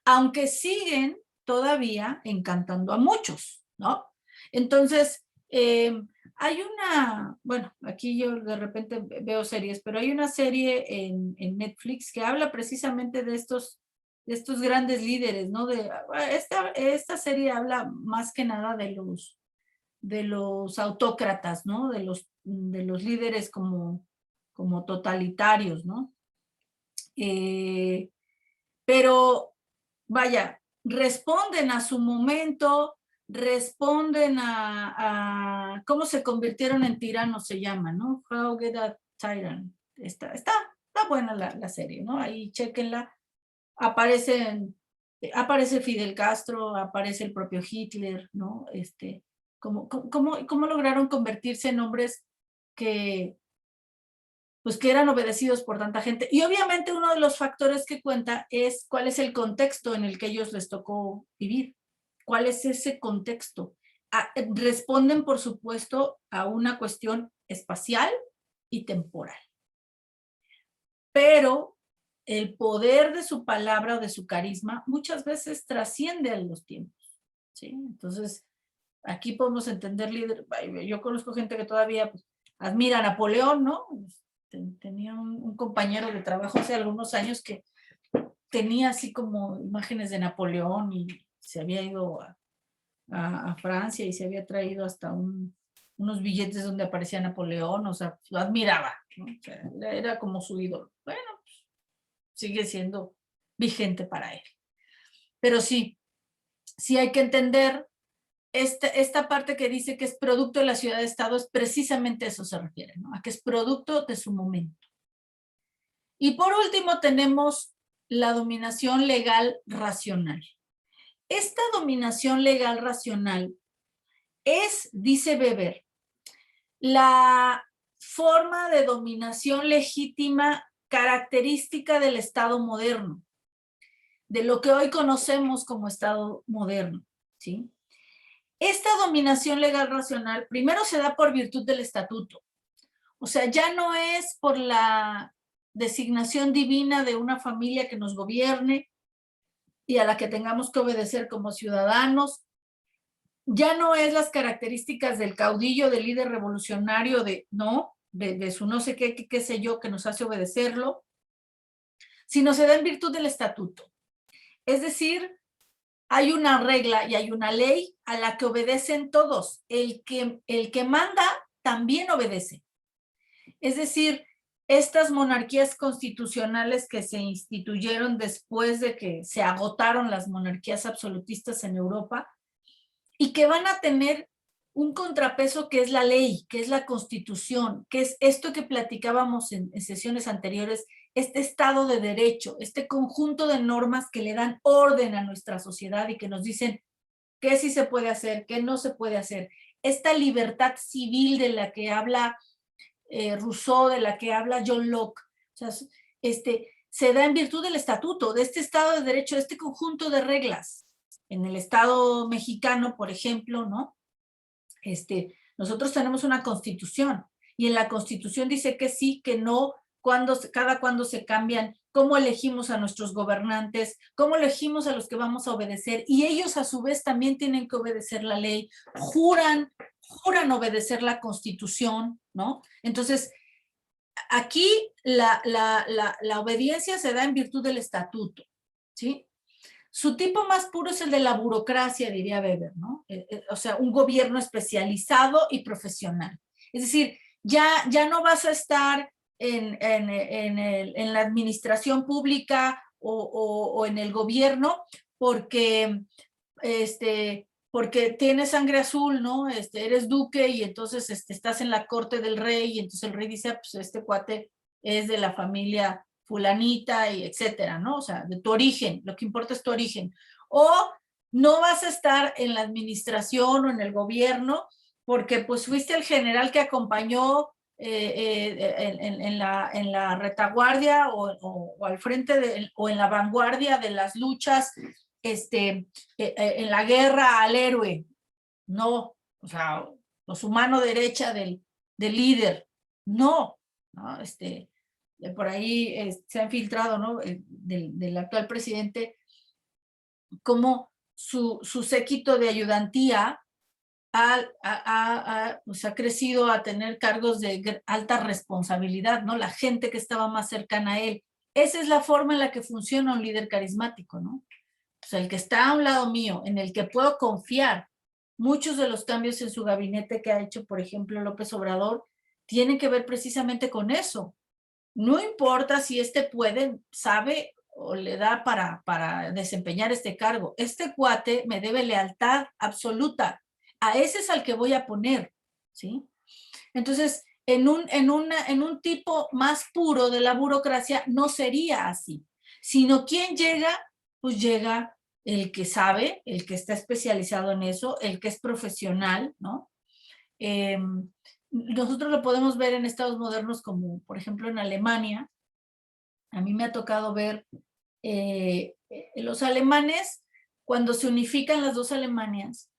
Speaker 1: aunque siguen todavía encantando a muchos, ¿no? Entonces, hay bueno, aquí yo de repente veo series, pero hay una serie en Netflix que habla precisamente de estos grandes líderes, ¿no? Esta serie habla más que nada de los autócratas, ¿no? De los líderes como totalitarios, ¿no? Pero, vaya, responden a su momento, responden a cómo se convirtieron en tiranos, se llama, ¿no? How Get a Tyrant. Está buena la serie, ¿no? Ahí chéquenla. Aparece Fidel Castro, aparece el propio Hitler, ¿no? ¿Cómo lograron convertirse en hombres que eran obedecidos por tanta gente? Y obviamente uno de los factores que cuenta es cuál es el contexto en el que ellos les tocó vivir. ¿Cuál es ese contexto? Responden, por supuesto, a una cuestión espacial y temporal. Pero el poder de su palabra o de su carisma muchas veces trasciende a los tiempos, ¿sí? Entonces, aquí podemos entender líder. Yo conozco gente que todavía admira a Napoleón, ¿no? Tenía un compañero de trabajo hace algunos años que tenía así como imágenes de Napoleón y se había ido a Francia y se había traído hasta unos billetes donde aparecía Napoleón, o sea, lo admiraba, ¿no? O sea, era como su ídolo. Bueno, pues, sigue siendo vigente para él. Pero sí hay que entender esta parte que dice que es producto de la ciudad-estado, es precisamente a eso se refiere, ¿no? A que es producto de su momento. Y por último tenemos la dominación legal racional. Esta dominación legal racional es, dice Weber, la forma de dominación legítima característica del Estado moderno, de lo que hoy conocemos como Estado moderno, ¿sí? Esta dominación legal racional primero se da por virtud del estatuto. O sea, ya no es por la designación divina de una familia que nos gobierne y a la que tengamos que obedecer como ciudadanos. Ya no es las características del caudillo, del líder revolucionario, de su no sé qué sé yo, que nos hace obedecerlo, sino se da en virtud del estatuto. Es decir, hay una regla y hay una ley a la que obedecen todos. El que manda también obedece. Es decir, estas monarquías constitucionales que se instituyeron después de que se agotaron las monarquías absolutistas en Europa y que van a tener un contrapeso que es la ley, que es la Constitución, que es esto que platicábamos en sesiones anteriores, este Estado de Derecho, este conjunto de normas que le dan orden a nuestra sociedad y que nos dicen qué sí se puede hacer, qué no se puede hacer. Esta libertad civil de la que habla Rousseau, de la que habla John Locke, o sea, se da en virtud del estatuto, de este Estado de Derecho, de este conjunto de reglas. En el Estado mexicano, por ejemplo, ¿no? Nosotros tenemos una constitución y en la constitución dice que sí, que no, cada cuando se cambian, cómo elegimos a nuestros gobernantes, cómo elegimos a los que vamos a obedecer, y ellos a su vez también tienen que obedecer la ley, juran obedecer la constitución, ¿no? Entonces, aquí la obediencia se da en virtud del estatuto, ¿sí? Su tipo más puro es el de la burocracia, diría Weber, ¿no? O sea, un gobierno especializado y profesional. Es decir, ya no vas a estar en la administración pública o en el gobierno porque tienes sangre azul, ¿no? Eres duque y entonces estás en la corte del rey y entonces el rey dice, pues este cuate es de la familia fulanita y etcétera, ¿no? O sea, de tu origen, lo que importa es tu origen. O no vas a estar en la administración o en el gobierno porque pues fuiste el general que acompañó en la retaguardia o al frente o en la vanguardia de las luchas en la guerra al héroe. No, o sea, su mano derecha del líder. No, por ahí se ha infiltrado, ¿no? Del actual presidente, como su séquito de ayudantía pues ha crecido a tener cargos de alta responsabilidad, ¿no? La gente que estaba más cercana a él. Esa es la forma en la que funciona un líder carismático, ¿no? O sea, el que está a un lado mío, en el que puedo confiar, muchos de los cambios en su gabinete que ha hecho, por ejemplo, López Obrador, tienen que ver precisamente con eso. No importa si puede, sabe o le da para desempeñar este cargo. Este cuate me debe lealtad absoluta. A ese es al que voy a poner, ¿sí? Entonces, en un tipo más puro de la burocracia no sería así, sino ¿quién llega? Pues llega el que sabe, el que está especializado en eso, el que es profesional, ¿no? Nosotros lo podemos ver en estados modernos como, por ejemplo, en Alemania. A mí me ha tocado ver los alemanes, cuando se unifican las dos Alemanias,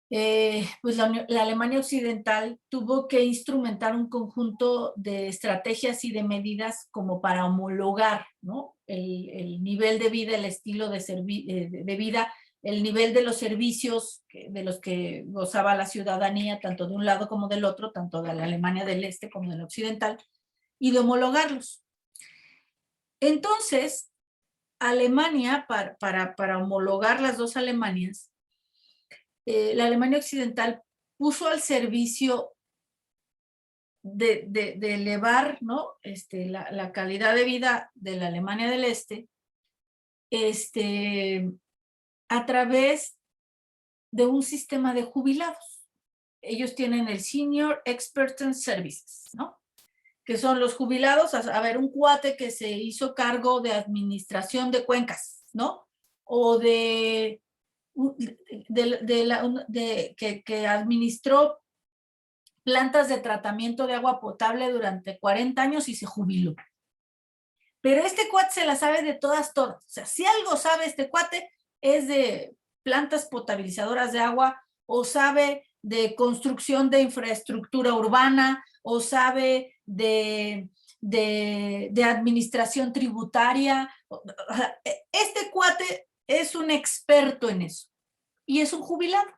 Speaker 1: pues la Alemania occidental tuvo que instrumentar un conjunto de estrategias y de medidas como para homologar, ¿no? El nivel de vida, el estilo de vida, el nivel de los servicios de los que gozaba la ciudadanía, tanto de un lado como del otro, tanto de la Alemania del Este como de la occidental, y de homologarlos. Entonces, Alemania, para homologar las dos Alemanias, la Alemania occidental puso al servicio de elevar, ¿no? La calidad de vida de la Alemania del Este, a través de un sistema de jubilados. Ellos tienen el Senior Expertise Services, ¿no? Que son los jubilados, a ver, un cuate que se hizo cargo de administración de cuencas, ¿no? O que administró plantas de tratamiento de agua potable durante 40 años y se jubiló. Pero este cuate se la sabe de todas. O sea, si algo sabe este cuate es de plantas potabilizadoras de agua, o sabe de construcción de infraestructura urbana, o sabe de administración tributaria. Este cuate es un experto en eso y es un jubilado.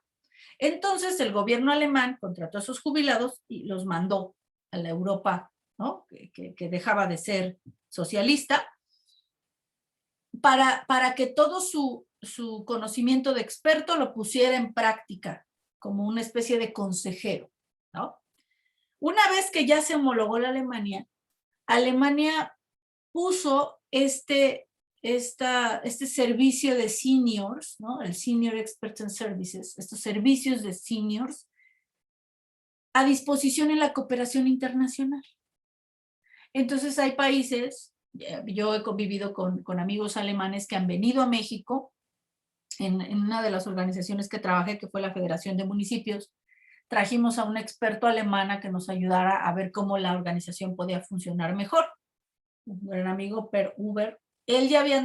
Speaker 1: Entonces el gobierno alemán contrató a esos jubilados y los mandó a la Europa, ¿no? que dejaba de ser socialista, para que todo su conocimiento de experto lo pusiera en práctica como una especie de consejero, ¿no? Una vez que ya se homologó la Alemania, Alemania puso este servicio de seniors, ¿no? El Senior Expertise Services, estos servicios de seniors, a disposición en la cooperación internacional. Entonces hay países, yo he convivido con amigos alemanes que han venido a México, en una de las organizaciones que trabajé, que fue la Federación de Municipios, trajimos a un experto alemán que nos ayudara a ver cómo la organización podía funcionar mejor. Un gran amigo, Per Huber. Él ya había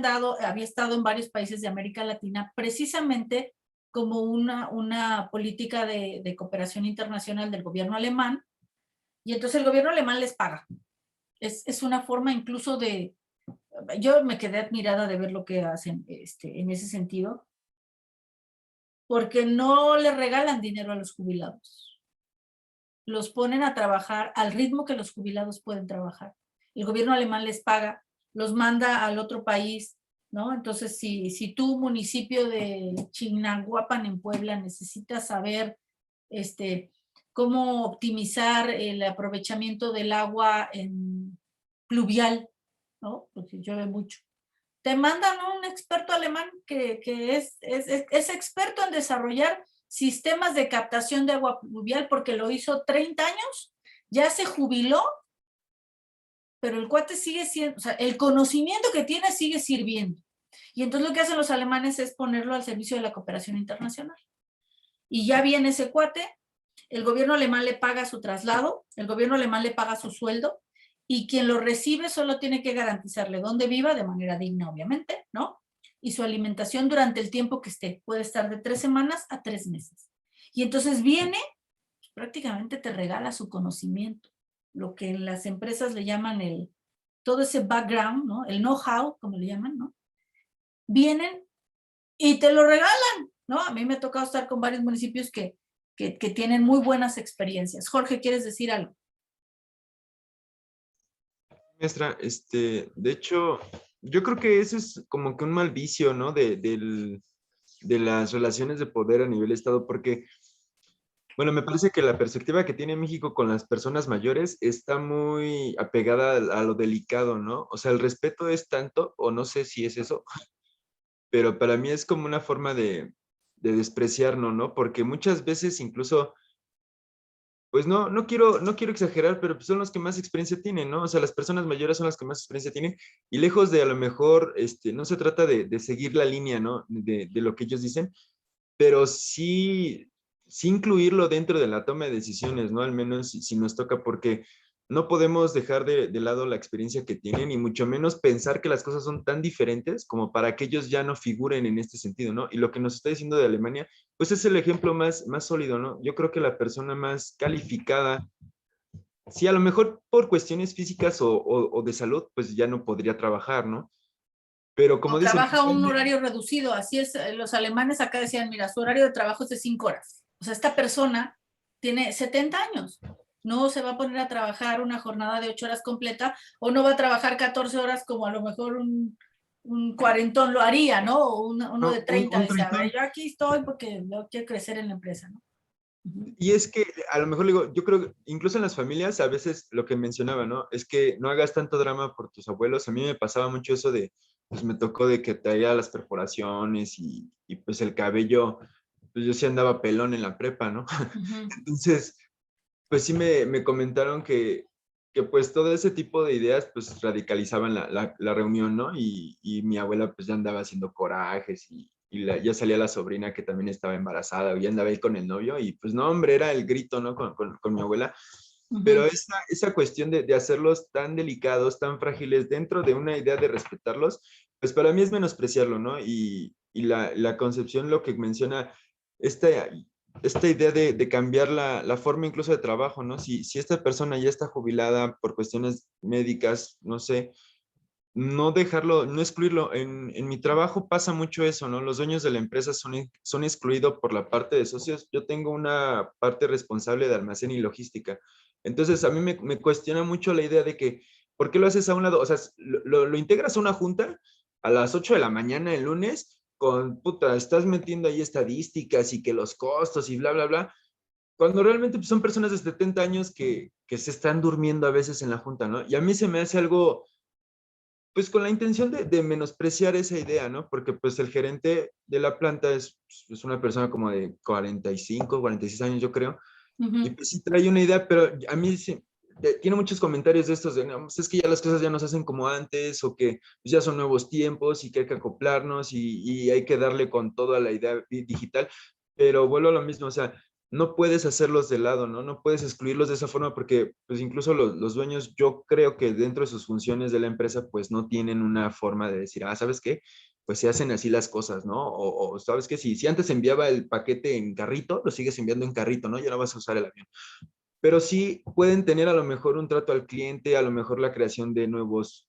Speaker 1: estado en varios países de América Latina, precisamente como una política de cooperación internacional del gobierno alemán, y entonces el gobierno alemán les paga. Es una forma incluso de... Yo me quedé admirada de ver lo que hacen en ese sentido, porque no le regalan dinero a los jubilados. Los ponen a trabajar al ritmo que los jubilados pueden trabajar. El gobierno alemán les paga, los manda al otro país, ¿no? Entonces, si tu municipio de Chignahuapan en Puebla necesitas saber cómo optimizar el aprovechamiento del agua pluvial, ¿no? Porque llueve mucho. Te mandan un experto alemán que es experto en desarrollar sistemas de captación de agua pluvial, porque lo hizo 30 años, ya se jubiló, pero el cuate sigue siendo, o sea, el conocimiento que tiene sigue sirviendo. Y entonces lo que hacen los alemanes es ponerlo al servicio de la cooperación internacional. Y ya viene ese cuate, el gobierno alemán le paga su traslado, el gobierno alemán le paga su sueldo, y quien lo recibe solo tiene que garantizarle dónde viva, de manera digna, obviamente, ¿no? Y su alimentación durante el tiempo que esté. Puede estar de 3 semanas a 3 meses. Y entonces viene, prácticamente te regala su conocimiento, lo que en las empresas le llaman todo ese background, ¿no? El know-how, como le llaman, ¿no? Vienen y te lo regalan, ¿no? A mí me ha tocado estar con varios municipios que tienen muy buenas experiencias. Jorge, ¿quieres decir algo?
Speaker 2: Maestra, de hecho, yo creo que eso es como que un mal vicio, ¿no? De de las relaciones de poder a nivel Estado, porque, bueno, me parece que la perspectiva que tiene México con las personas mayores está muy apegada a lo delicado, ¿no? O sea, el respeto es tanto, o no sé si es eso, pero para mí es como una forma de despreciarnos, ¿no? Porque muchas veces incluso, pues no quiero exagerar, pero pues son los que más experiencia tienen, ¿no? O sea, las personas mayores son las que más experiencia tienen y lejos de a lo mejor, no se trata de seguir la línea, ¿no? De lo que ellos dicen, pero sí incluirlo dentro de la toma de decisiones, ¿no? Al menos si nos toca, porque no podemos dejar de lado la experiencia que tienen y mucho menos pensar que las cosas son tan diferentes como para que ellos ya no figuren en este sentido, ¿no? Y lo que nos está diciendo de Alemania, pues es el ejemplo más sólido, ¿no? Yo creo que la persona más calificada, sí, a lo mejor por cuestiones físicas o de salud, pues ya no podría trabajar, ¿no? Pero como
Speaker 1: O
Speaker 2: dicen,
Speaker 1: trabaja un horario reducido, así es, los alemanes acá decían, mira, su horario de trabajo es de 5 horas. O sea, esta persona tiene 70 años, no se va a poner a trabajar una jornada de 8 horas completa o no va a trabajar 14 horas como a lo mejor un cuarentón lo haría, ¿no? O uno de 30,
Speaker 2: un
Speaker 1: dice, a ver,
Speaker 2: treintón.
Speaker 1: yo aquí estoy porque yo quiero crecer en la empresa, ¿no? Ujú.
Speaker 2: Y es que a lo mejor digo, yo creo que incluso en las familias a veces lo que mencionaba, ¿no? Es que no hagas tanto drama por tus abuelos. A mí me pasaba mucho eso de, pues me tocó de que traía las perforaciones y pues el cabello, pues yo sí andaba pelón en la prepa, ¿no?
Speaker 1: Ujú.
Speaker 2: Entonces, pues sí me comentaron que pues todo ese tipo de ideas pues radicalizaban la reunión, ¿no? Y mi abuela pues ya andaba haciendo corajes ya salía la sobrina que también estaba embarazada, o ya andaba ahí con el novio y pues no, hombre, era el grito, ¿no? Con mi abuela. Pero
Speaker 1: Ujú.
Speaker 2: esa cuestión de hacerlos tan delicados, tan frágiles, dentro de una idea de respetarlos, pues para mí es menospreciarlo, ¿no? Y la concepción, lo que menciona, esta, esta idea de cambiar la forma incluso de trabajo, ¿no? Si esta persona ya está jubilada por cuestiones médicas, no sé, no dejarlo, no excluirlo. En mi trabajo pasa mucho eso, ¿no? Los dueños de la empresa son excluidos por la parte de socios. Yo tengo una parte responsable de almacén y logística. Entonces, a mí me cuestiona mucho la idea de que, ¿por qué lo haces a un lado? O sea, lo integras a una junta a las 8 de la mañana el lunes con, puta, estás metiendo ahí estadísticas y que los costos y bla, bla, bla, cuando realmente pues, son personas de 70 años que se están durmiendo a veces en la junta, ¿no? Y a mí se me hace algo pues con la intención de menospreciar esa idea, ¿no? Porque pues el gerente de la planta es una persona como de 45, 46 años, yo creo, y
Speaker 1: Ujú.
Speaker 2: pues sí trae una idea, pero a mí sí, tiene muchos comentarios de estos, de, no, pues es que ya las cosas ya no se hacen como antes, o que pues, ya son nuevos tiempos y que hay que acoplarnos y hay que darle con toda la idea digital, pero vuelvo a lo mismo, o sea, no puedes hacerlos de lado, ¿no? No puedes excluirlos de esa forma porque, pues incluso los dueños, yo creo que dentro de sus funciones de la empresa, pues no tienen una forma de decir, ah, ¿sabes qué? Pues se hacen así las cosas, ¿no? O ¿sabes qué? Si antes enviaba el paquete en carrito, lo sigues enviando en carrito, ¿no? Ya no vas a usar el avión. Pero sí pueden tener a lo mejor un trato al cliente, a lo mejor la creación de nuevos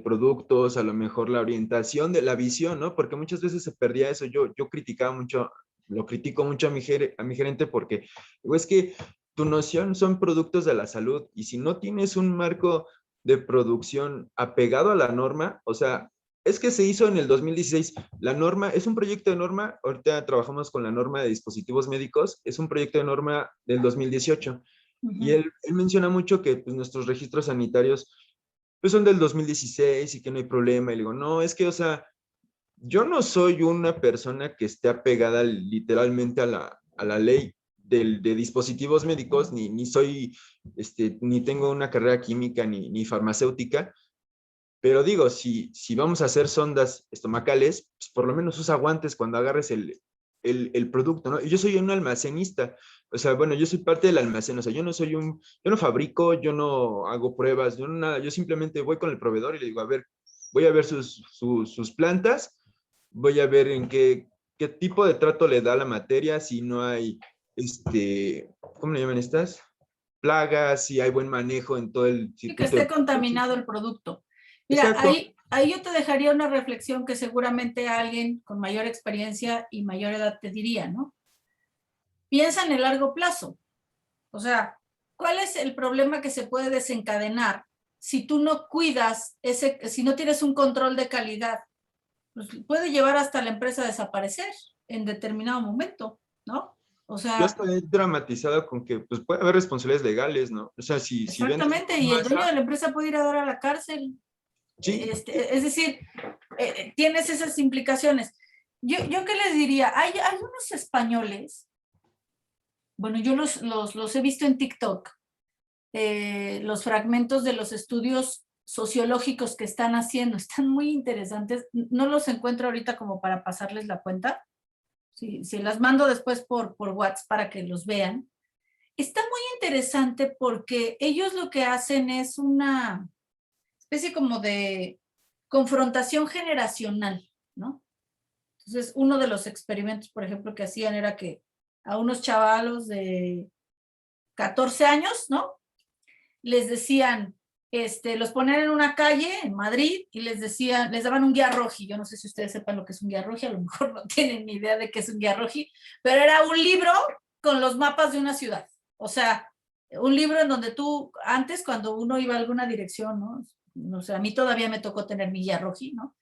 Speaker 2: productos, a lo mejor la orientación de la visión, ¿no? Porque muchas veces se perdía eso. Yo criticaba mucho, lo critico mucho a mi gerente porque digo, es que tu noción son productos de la salud y si no tienes un marco de producción apegado a la norma, o sea, es que se hizo en el 2016. La norma es un proyecto de norma, ahorita trabajamos con la norma de dispositivos médicos, es un proyecto de norma del 2018. Y
Speaker 1: Ujú.
Speaker 2: él menciona mucho que pues, nuestros registros sanitarios pues, son del 2016 y que no hay problema. Y le digo, no, es que, o sea, yo no soy una persona que esté apegada literalmente a la ley de dispositivos médicos, ni soy, ni tengo una carrera química ni farmacéutica, pero digo, si vamos a hacer sondas estomacales, pues por lo menos usa guantes cuando agarres el producto, ¿no? Y yo soy un almacenista, o sea, bueno, yo soy parte del almacén, o sea, yo no fabrico, yo no hago pruebas, yo no nada, yo simplemente voy con el proveedor y le digo, a ver, voy a ver sus plantas, voy a ver en qué tipo de trato le da la materia, si no hay, ¿cómo le llaman estas? Plagas, si hay buen manejo en todo el
Speaker 1: Y que
Speaker 2: circuito
Speaker 1: esté
Speaker 2: de
Speaker 1: contaminado
Speaker 2: producción.
Speaker 1: el producto. Mira,
Speaker 2: Exacto.
Speaker 1: ahí yo te dejaría una reflexión que seguramente alguien con mayor experiencia y mayor edad te diría, ¿no? Piensa en el largo plazo. O sea, ¿cuál es el problema que se puede desencadenar si tú no cuidas si no tienes un control de calidad? Pues puede llevar hasta la empresa a desaparecer. en determinado momento, ¿no? O sea,
Speaker 2: Yo hasta he dramatizado con que pues, puede haber responsabilidades legales, ¿no? O sea, si ven
Speaker 1: exactamente, y el dueño de la empresa puede ir a dar a la cárcel.
Speaker 2: Sí.
Speaker 1: Es decir, tienes esas implicaciones. Yo qué les diría, hay unos españoles, bueno, yo los he visto en TikTok, los fragmentos de los estudios sociológicos que están haciendo, están muy interesantes, no los encuentro ahorita como para pasarles la cuenta, si las mando después por WhatsApp para que los vean. Está muy interesante porque ellos lo que hacen es una especie como de confrontación generacional, ¿no? Entonces, uno de los experimentos, por ejemplo, que hacían era que a unos chavalos de 14 años, ¿no? Les decían, los ponían en una calle en Madrid y les decían, les daban un guía roji. Yo no sé si ustedes sepan lo que es un guía roji, a lo mejor no tienen ni idea de qué es un guía roji, pero era un libro con los mapas de una ciudad. O sea, un libro en donde tú, antes cuando uno iba a alguna dirección, ¿no? No sé, a mí todavía me tocó tener mi guía roji, ¿no?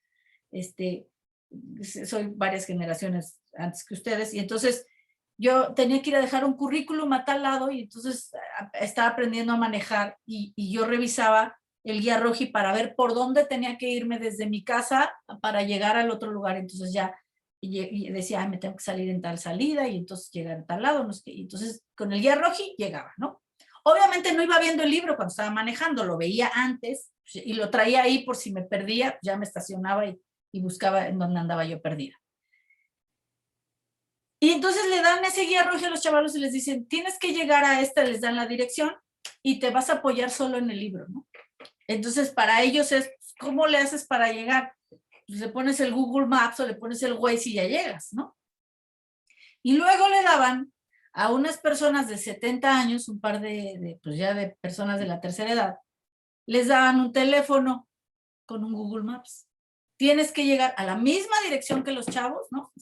Speaker 1: Soy varias generaciones antes que ustedes, y entonces yo tenía que ir a dejar un currículum a tal lado, y entonces estaba aprendiendo a manejar, y yo revisaba el guía roji para ver por dónde tenía que irme desde mi casa para llegar al otro lugar. Entonces ya y decía, ay, me tengo que salir en tal salida, y entonces llegar a tal lado, no sé qué. Y entonces con el guía roji llegaba, ¿no? Obviamente no iba viendo el libro cuando estaba manejando, lo veía antes y lo traía ahí por si me perdía, ya me estacionaba y buscaba en dónde andaba yo perdida. Y entonces le dan ese guía rojo a los chavalos y les dicen, tienes que llegar a esta, les dan la dirección y te vas a apoyar solo en el libro, ¿no? Entonces para ellos es, ¿cómo le haces para llegar? Pues le pones el Google Maps o le pones el Waze y ya llegas, ¿no? Y luego le daban a unas personas de 70 años, un par pues ya de personas de la tercera edad, les daban un teléfono con un Google Maps. Tienes que llegar a la misma dirección que los chavos, ¿no?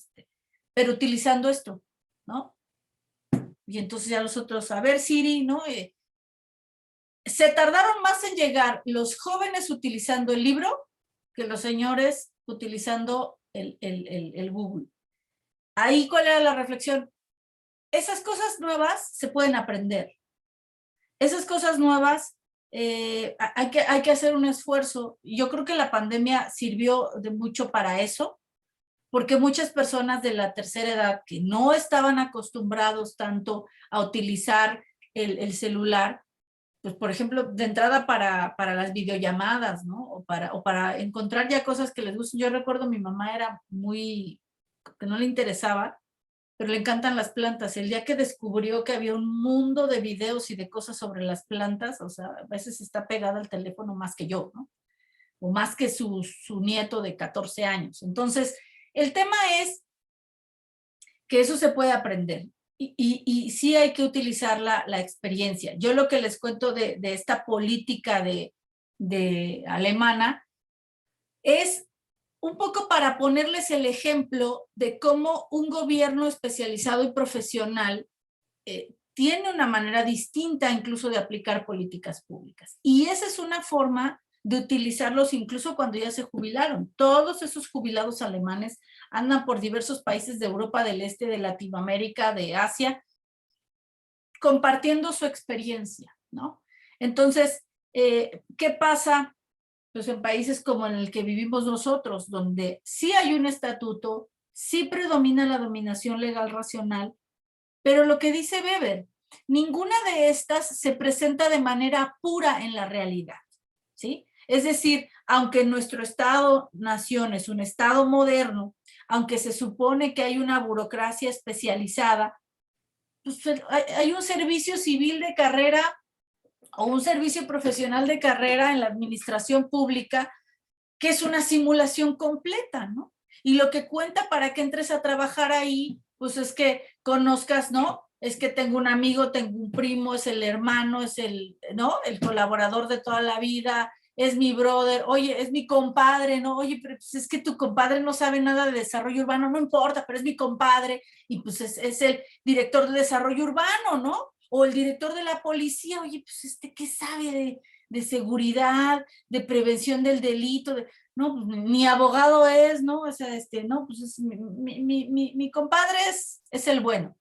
Speaker 1: Pero utilizando esto, ¿no? Y entonces ya los otros, a ver, Siri, ¿no? Se tardaron más en llegar los jóvenes utilizando el libro que los señores utilizando el Google. Ahí, ¿cuál era la reflexión? Esas cosas nuevas se pueden aprender. Esas cosas nuevas hay que hacer un esfuerzo. Yo creo que la pandemia sirvió de mucho para eso, porque muchas personas de la tercera edad que no estaban acostumbrados tanto a utilizar el celular, pues por ejemplo, de entrada para las videollamadas, ¿no? O para encontrar ya cosas que les gustan. Yo recuerdo mi mamá era muy, que no le interesaba, pero le encantan las plantas. El día que descubrió que había un mundo de videos y de cosas sobre las plantas, o sea, a veces está pegada al teléfono más que yo, ¿no? O más que su nieto de 14 años. Entonces, el tema es que eso se puede aprender y sí hay que utilizar la experiencia. Yo lo que les cuento de esta política de alemana es un poco para ponerles el ejemplo de cómo un gobierno especializado y profesional tiene una manera distinta incluso de aplicar políticas públicas. Y esa es una forma de utilizarlos incluso cuando ya se jubilaron. Todos esos jubilados alemanes andan por diversos países de Europa del Este, de Latinoamérica, de Asia, compartiendo su experiencia, ¿no? Entonces, ¿qué pasa? Pues en países como en el que vivimos nosotros, donde sí hay un estatuto, sí predomina la dominación legal racional, pero lo que dice Weber, ninguna de estas se presenta de manera pura en la realidad, ¿sí? Es decir, aunque nuestro Estado-nación es un Estado moderno, aunque se supone que hay una burocracia especializada, pues hay un servicio civil de carrera o un servicio profesional de carrera en la administración pública que es una simulación completa, ¿no? Y lo que cuenta para que entres a trabajar ahí, pues es que conozcas, ¿no? Es que tengo un amigo, tengo un primo, es el hermano, es ¿no? El colaborador de toda la vida, es mi brother, oye, es mi compadre, ¿no? Oye, pero pues es que tu compadre no sabe nada de desarrollo urbano, no importa, pero es mi compadre, y pues es el director de desarrollo urbano, ¿no? O el director de la policía, oye, pues ¿qué sabe de seguridad, de prevención del delito, no, pues, ni abogado es, ¿no? O sea, no, pues es, mi compadre es el bueno.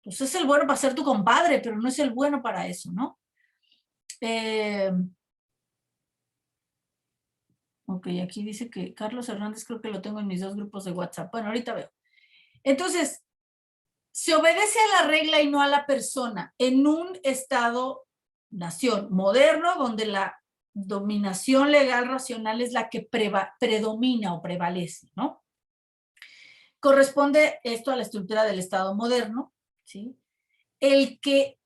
Speaker 1: Pues es el bueno para ser tu compadre, pero no es el bueno para eso, ¿no? Ok, aquí dice que Carlos Hernández, creo que lo tengo en mis 2 grupos de WhatsApp. Bueno, ahorita veo. Entonces, se obedece a la regla y no a la persona en un Estado-nación moderno donde la dominación legal racional es la que predomina o prevalece, ¿no? Corresponde esto a la estructura del Estado moderno, ¿sí? El que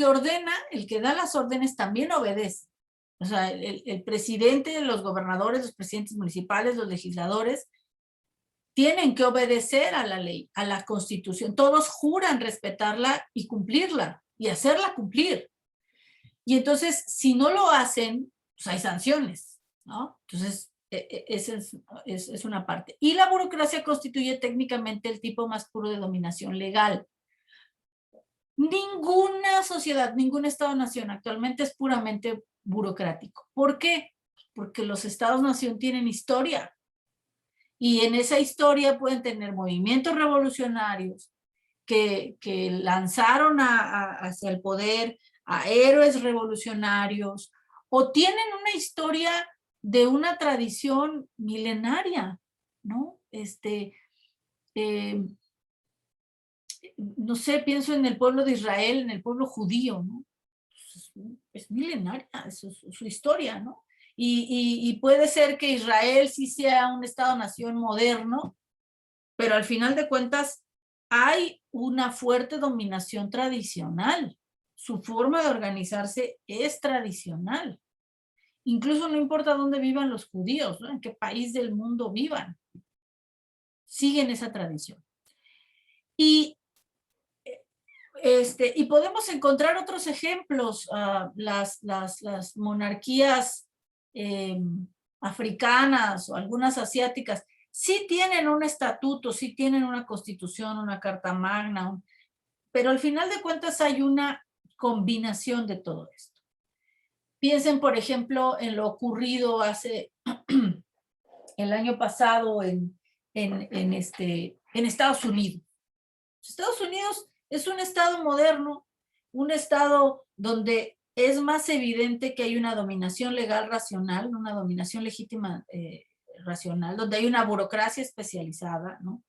Speaker 1: ordena, el que da las órdenes también obedece. O sea, el presidente, los gobernadores, los presidentes municipales, los legisladores, tienen que obedecer a la ley, a la Constitución. Todos juran respetarla y cumplirla, y hacerla cumplir. Y entonces, si no lo hacen, pues hay sanciones, ¿no? Entonces, esa es una parte. Y la burocracia constituye técnicamente el tipo más puro de dominación legal. Ninguna sociedad, ningún Estado-nación actualmente es puramente burocrático. ¿Por qué? Porque los Estados-nación tienen historia. Y en esa historia pueden tener movimientos revolucionarios que lanzaron hacia el poder a héroes revolucionarios, o tienen una historia de una tradición milenaria, ¿no? No sé, pienso en el pueblo de Israel, en el pueblo judío, ¿no? Es milenaria, es su historia, ¿no? Y puede ser que Israel sí sea un Estado-nación moderno, pero al final de cuentas hay una fuerte dominación tradicional. Su forma de organizarse es tradicional. Incluso no importa dónde vivan los judíos, ¿no? En qué país del mundo vivan, siguen esa tradición. Y podemos encontrar otros ejemplos, las monarquías africanas o algunas asiáticas, sí tienen un estatuto, sí tienen una constitución, una carta magna, pero al final de cuentas hay una combinación de todo esto. Piensen, por ejemplo, en lo ocurrido hace el año pasado en Estados Unidos. Estados Unidos es un estado moderno, un estado donde es más evidente que hay una dominación legal racional, una dominación legítima racional, donde hay una burocracia especializada, ¿no?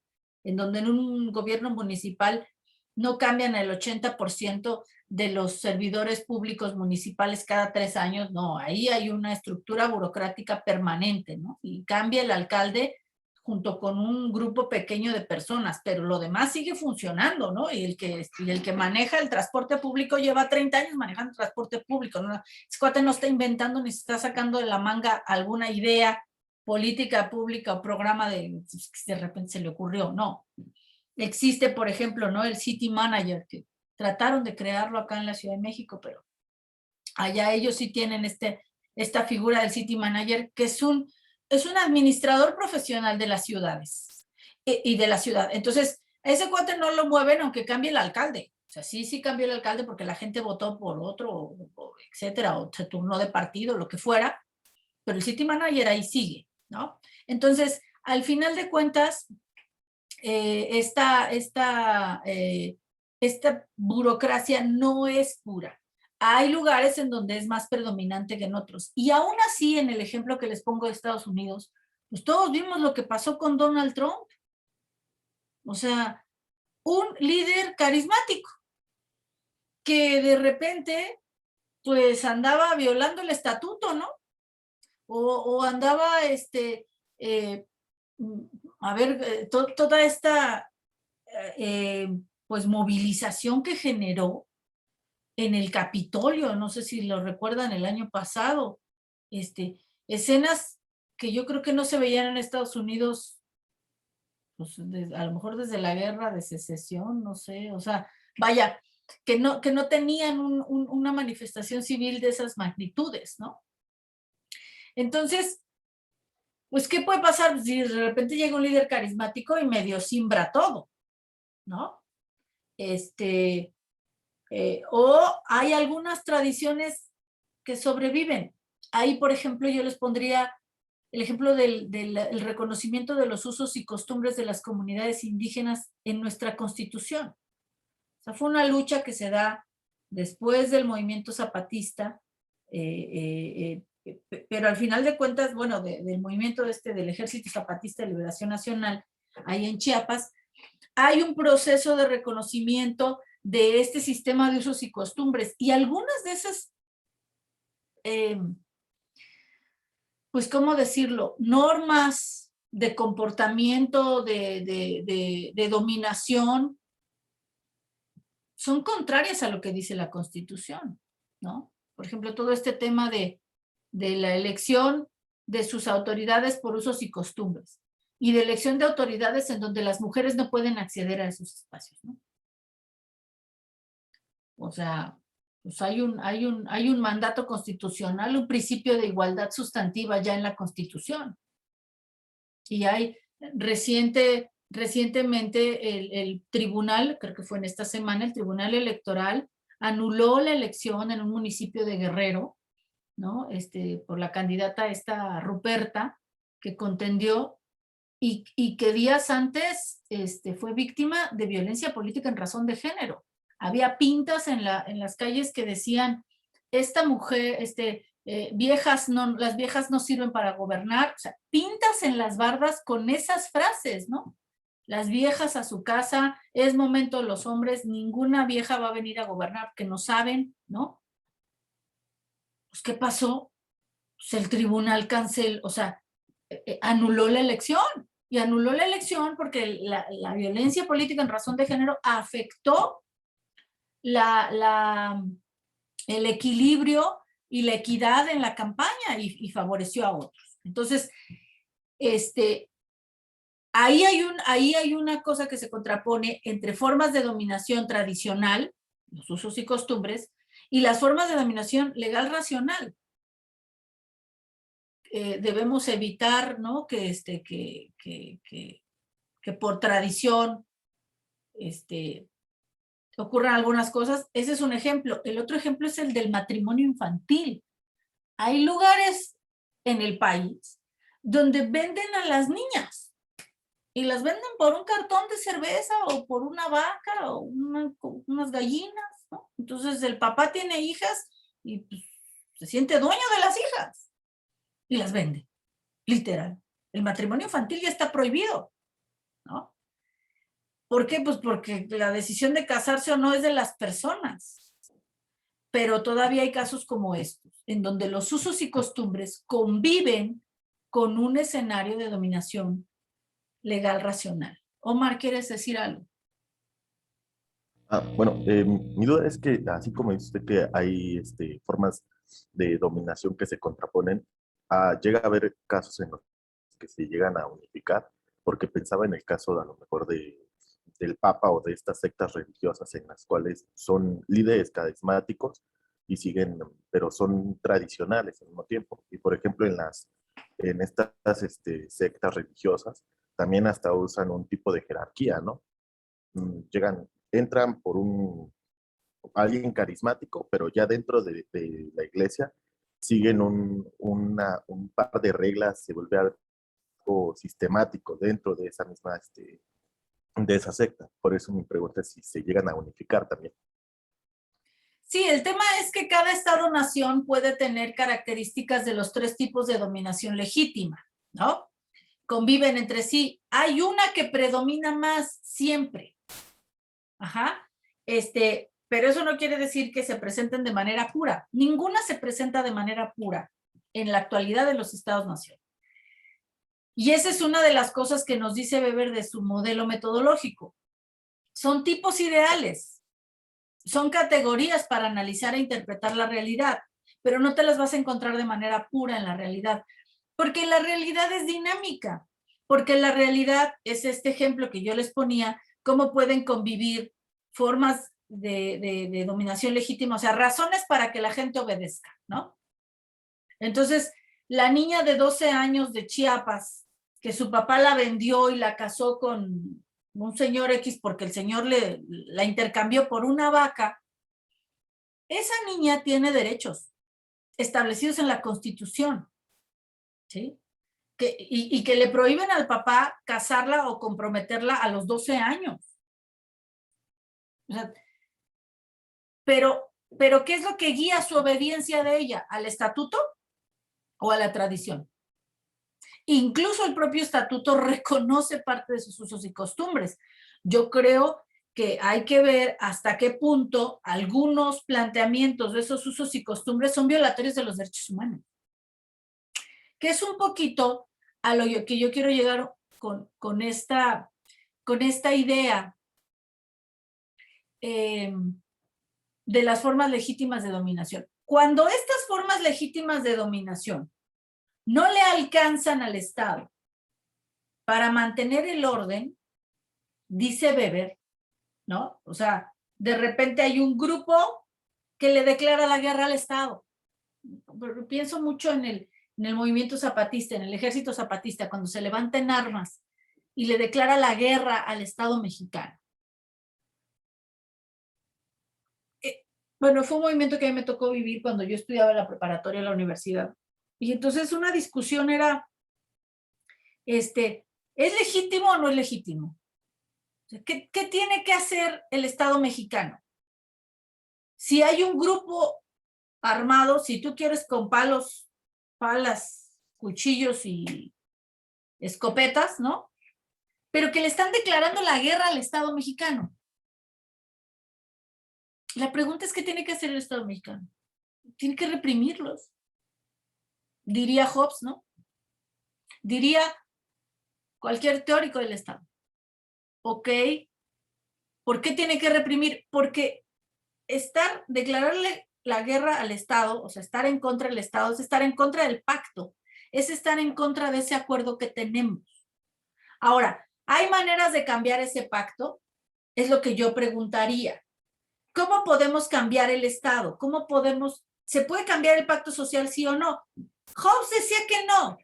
Speaker 1: En donde en un gobierno municipal no cambian el 80% de los servidores públicos municipales cada 3 años, no, ahí hay una estructura burocrática permanente, ¿no? Y cambia el alcalde junto con un grupo pequeño de personas, pero lo demás sigue funcionando, ¿no? Y el que maneja el transporte público lleva 30 años manejando el transporte público, ¿no? Ese cuate no está inventando ni se está sacando de la manga alguna idea política pública o programa de repente se le ocurrió, no. Existe, por ejemplo, ¿no? El City Manager, que trataron de crearlo acá en la Ciudad de México, pero allá ellos sí tienen esta figura del City Manager, que es un administrador profesional de las ciudades y de la ciudad. Entonces, a ese cuate no lo mueven aunque cambie el alcalde. O sea, sí cambió el alcalde porque la gente votó por otro, etcétera, o se turnó de partido, lo que fuera, pero el City Manager ahí sigue, ¿no? Entonces, al final de cuentas, esta burocracia no es pura. Hay lugares en donde es más predominante que en otros. Y aún así, en el ejemplo que les pongo de Estados Unidos, pues todos vimos lo que pasó con Donald Trump. O sea, un líder carismático que de repente, pues andaba violando el estatuto, ¿no? O andaba, toda esta, pues, movilización que generó en el Capitolio, no sé si lo recuerdan el año pasado, escenas que yo creo que no se veían en Estados Unidos, pues, a lo mejor desde la guerra de secesión, no sé, o sea, vaya, que no tenían una manifestación civil de esas magnitudes, ¿no? Entonces, pues, ¿qué puede pasar si de repente llega un líder carismático y medio simbra todo, ¿no? O hay algunas tradiciones que sobreviven. Ahí, por ejemplo, yo les pondría el ejemplo del reconocimiento de los usos y costumbres de las comunidades indígenas en nuestra Constitución. O sea, fue una lucha que se da después del movimiento zapatista, pero al final de cuentas, bueno, del movimiento del Ejército Zapatista de Liberación Nacional, ahí en Chiapas, hay un proceso de reconocimiento de este sistema de usos y costumbres, y algunas de esas, pues, ¿cómo decirlo?, normas de comportamiento, de dominación, son contrarias a lo que dice la Constitución, ¿no? Por ejemplo, todo este tema de la elección de sus autoridades por usos y costumbres, y de elección de autoridades en donde las mujeres no pueden acceder a esos espacios, ¿no? O sea, pues hay un mandato constitucional, un principio de igualdad sustantiva ya en la Constitución. Y hay recientemente el tribunal, creo que fue en esta semana, el Tribunal Electoral anuló la elección en un municipio de Guerrero, ¿no? Por la candidata esta Ruperta, que contendió y que días antes fue víctima de violencia política en razón de género. Había pintas en las calles que decían, esta mujer, las viejas no sirven para gobernar. O sea, pintas en las bardas con esas frases, ¿no? Las viejas a su casa, es momento de los hombres, ninguna vieja va a venir a gobernar porque no saben, ¿no? Pues, ¿qué pasó? Pues el tribunal anuló la elección. Y anuló la elección porque la violencia política en razón de género afectó el equilibrio y la equidad en la campaña y favoreció a otros. Entonces, ahí hay una cosa que se contrapone entre formas de dominación tradicional, los usos y costumbres, y las formas de dominación legal racional. Debemos evitar, ¿no?, que por tradición ocurran algunas cosas. Ese es un ejemplo. El otro ejemplo es el del matrimonio infantil. Hay lugares en el país donde venden a las niñas y las venden por un cartón de cerveza o por una vaca o unas gallinas, ¿no? Entonces el papá tiene hijas y pues, se siente dueño de las hijas y las vende, literal. El matrimonio infantil ya está prohibido, ¿no? ¿Por qué? Pues porque la decisión de casarse o no es de las personas. Pero todavía hay casos como estos, en donde los usos y costumbres conviven con un escenario de dominación legal racional. Omar, ¿quieres decir algo?
Speaker 5: Bueno, mi duda es que, así como dice usted que hay formas de dominación que se contraponen, llega a haber casos en los que se llegan a unificar, porque pensaba en el caso a lo mejor del Papa o de estas sectas religiosas en las cuales son líderes carismáticos y siguen, pero son tradicionales al mismo tiempo. Y por ejemplo, en estas sectas religiosas también hasta usan un tipo de jerarquía, ¿no? Entran por alguien carismático, pero ya dentro de la iglesia siguen un par de reglas, se vuelve algo sistemático dentro de esa misma, de esa secta. Por eso mi pregunta es si se llegan a unificar también.
Speaker 1: Sí, el tema es que cada estado-nación puede tener características de los tres tipos de dominación legítima, ¿no? Conviven entre sí. Hay una que predomina más siempre. Ajá. Pero eso no quiere decir que se presenten de manera pura. Ninguna se presenta de manera pura en la actualidad de los estados-nación. Y esa es una de las cosas que nos dice Weber de su modelo metodológico. Son tipos ideales, son categorías para analizar e interpretar la realidad, pero no te las vas a encontrar de manera pura en la realidad, porque la realidad es dinámica, porque la realidad es este ejemplo que yo les ponía, cómo pueden convivir formas de dominación legítima, o sea, razones para que la gente obedezca, ¿no? Entonces, la niña de 12 años de Chiapas, que su papá la vendió y la casó con un señor X porque el señor la intercambió por una vaca, esa niña tiene derechos. establecidos en la Constitución, ¿sí? Y que le prohíben al papá casarla o comprometerla a los 12 años. O sea, pero ¿qué es lo que guía su obediencia de ella? ¿Al estatuto o a la tradición? Incluso el propio estatuto reconoce parte de sus usos y costumbres. Yo creo que hay que ver hasta qué punto algunos planteamientos de esos usos y costumbres son violatorios de los derechos humanos. Que es un poquito a lo que yo quiero llegar con esta idea de las formas legítimas de dominación. Cuando estas formas legítimas de dominación no le alcanzan al Estado para mantener el orden, dice Weber, ¿no? O sea, de repente hay un grupo que le declara la guerra al Estado. Pienso mucho en el movimiento zapatista, en el ejército zapatista, cuando se levanta en armas y le declara la guerra al Estado mexicano. Bueno, fue un movimiento que a mí me tocó vivir cuando yo estudiaba en la preparatoria en la universidad. Y entonces una discusión era, ¿es legítimo o no es legítimo? ¿Qué tiene que hacer el Estado mexicano? Si hay un grupo armado, si tú quieres con palos, palas, cuchillos y escopetas, ¿no? Pero que le están declarando la guerra al Estado mexicano. La pregunta es, ¿qué tiene que hacer el Estado mexicano? Tiene que reprimirlos. Diría Hobbes, ¿no? Diría cualquier teórico del Estado. Ok, ¿por qué tiene que reprimir? Porque declararle la guerra al Estado, o sea, estar en contra del Estado, es estar en contra del pacto, es estar en contra de ese acuerdo que tenemos. Ahora, ¿hay maneras de cambiar ese pacto? Es lo que yo preguntaría. ¿Cómo podemos cambiar el Estado? ¿Se puede cambiar el pacto social, sí o no? Hobbes decía que no.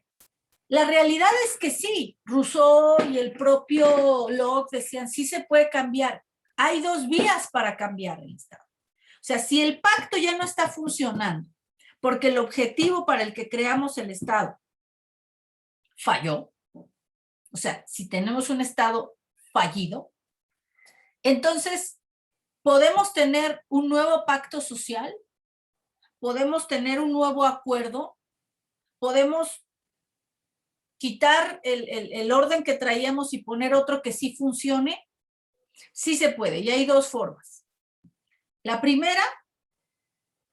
Speaker 1: La realidad es que sí. Rousseau y el propio Locke decían, sí se puede cambiar. Hay dos vías para cambiar el Estado. O sea, si el pacto ya no está funcionando, porque el objetivo para el que creamos el Estado falló, o sea, si tenemos un Estado fallido, entonces podemos tener un nuevo pacto social, podemos tener un nuevo acuerdo, podemos quitar el orden que traíamos y poner otro que sí funcione. Sí se puede, y hay dos formas. La primera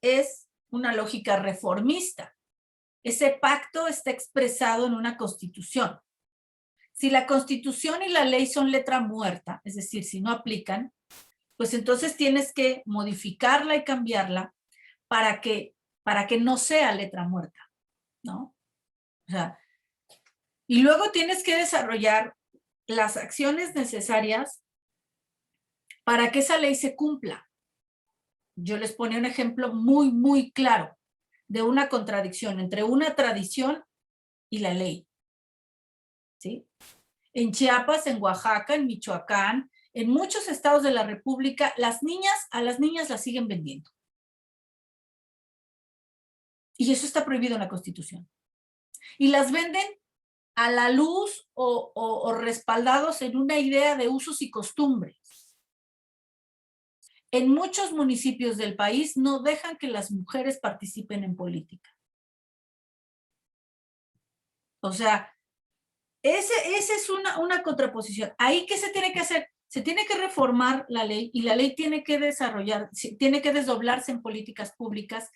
Speaker 1: es una lógica reformista. Ese pacto está expresado en una constitución. Si la constitución y la ley son letra muerta, es decir, si no aplican, pues entonces tienes que modificarla y cambiarla para que no sea letra muerta, ¿no? O sea, y luego tienes que desarrollar las acciones necesarias para que esa ley se cumpla. Yo les ponía un ejemplo muy, muy claro de una contradicción entre una tradición y la ley, ¿sí? En Chiapas, en Oaxaca, en Michoacán, en muchos estados de la República, a las niñas las siguen vendiendo. Y eso está prohibido en la Constitución. Y las venden a la luz o respaldados en una idea de usos y costumbres. En muchos municipios del país no dejan que las mujeres participen en política. O sea, esa es una contraposición. Ahí, ¿qué se tiene que hacer? Se tiene que reformar la ley y la ley tiene que tiene que desdoblarse en políticas públicas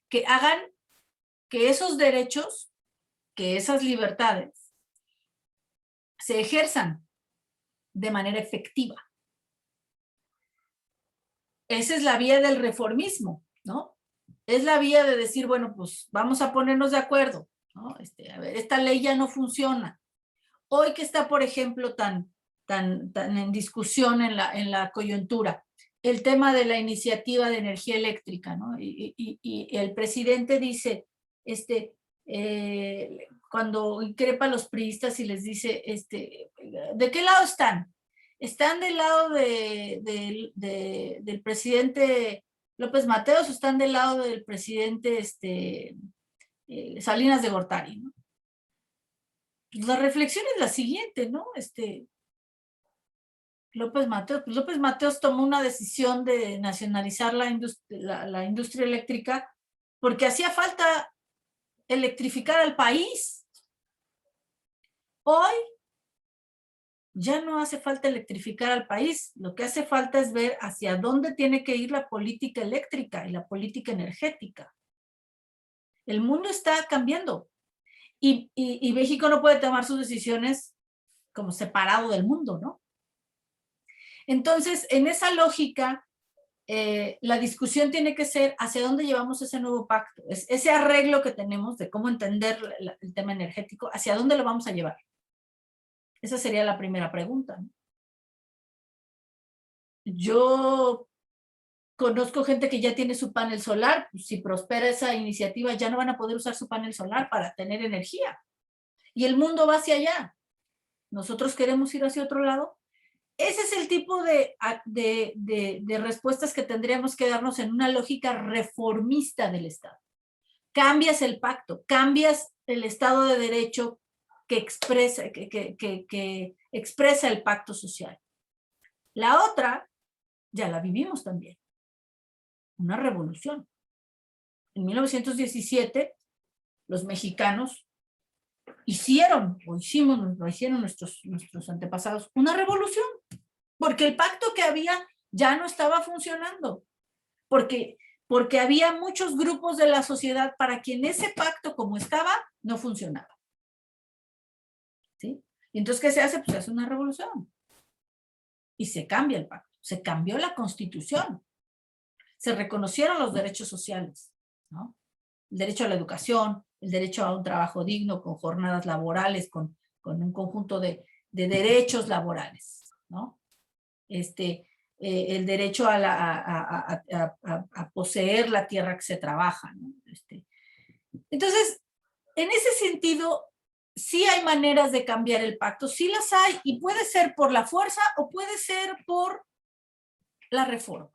Speaker 1: que hagan que esos derechos, que esas libertades se ejerzan de manera efectiva. Esa es la vía del reformismo, ¿no? Es la vía de decir, bueno, pues vamos a ponernos de acuerdo, ¿no? A ver, esta ley ya no funciona. Hoy que está, por ejemplo, tan en discusión en la coyuntura, el tema de la iniciativa de energía eléctrica, ¿no? Y el presidente dice, cuando increpa a los priistas y les dice, ¿de qué lado están? ¿Están del lado del presidente López Mateos, están del lado del presidente Salinas de Gortari, ¿no? Pues la reflexión es la siguiente, ¿no? López Mateos tomó una decisión de nacionalizar la industria eléctrica porque hacía falta electrificar al país. Hoy ya no hace falta electrificar al país, lo que hace falta es ver hacia dónde tiene que ir la política eléctrica y la política energética. El mundo está cambiando y México no puede tomar sus decisiones como separado del mundo, ¿no? Entonces, en esa lógica, la discusión tiene que ser hacia dónde llevamos ese nuevo pacto, ese arreglo que tenemos de cómo entender el tema energético, hacia dónde lo vamos a llevar. Esa sería la primera pregunta, ¿no? Yo conozco gente que ya tiene su panel solar, pues si prospera esa iniciativa ya no van a poder usar su panel solar para tener energía. Y el mundo va hacia allá. ¿Nosotros queremos ir hacia otro lado? Ese es el tipo de respuestas que tendríamos que darnos en una lógica reformista del Estado. Cambias el pacto, cambias el Estado de Derecho que expresa el pacto social. La otra, ya la vivimos también. Una revolución. En 1917, los mexicanos hicieron nuestros antepasados una revolución, porque el pacto que había ya no estaba funcionando, porque había muchos grupos de la sociedad para quien ese pacto como estaba no funcionaba. ¿Sí? Y entonces, ¿qué se hace? Pues se hace una revolución y se cambia el pacto, se cambió la Constitución, se reconocieron los derechos sociales, ¿no? El derecho a la educación, el derecho a un trabajo digno, con jornadas laborales, con un conjunto de derechos laborales, ¿no? El derecho a poseer la tierra que se trabaja, ¿no? Entonces, en ese sentido, sí hay maneras de cambiar el pacto, sí las hay, y puede ser por la fuerza o puede ser por la reforma.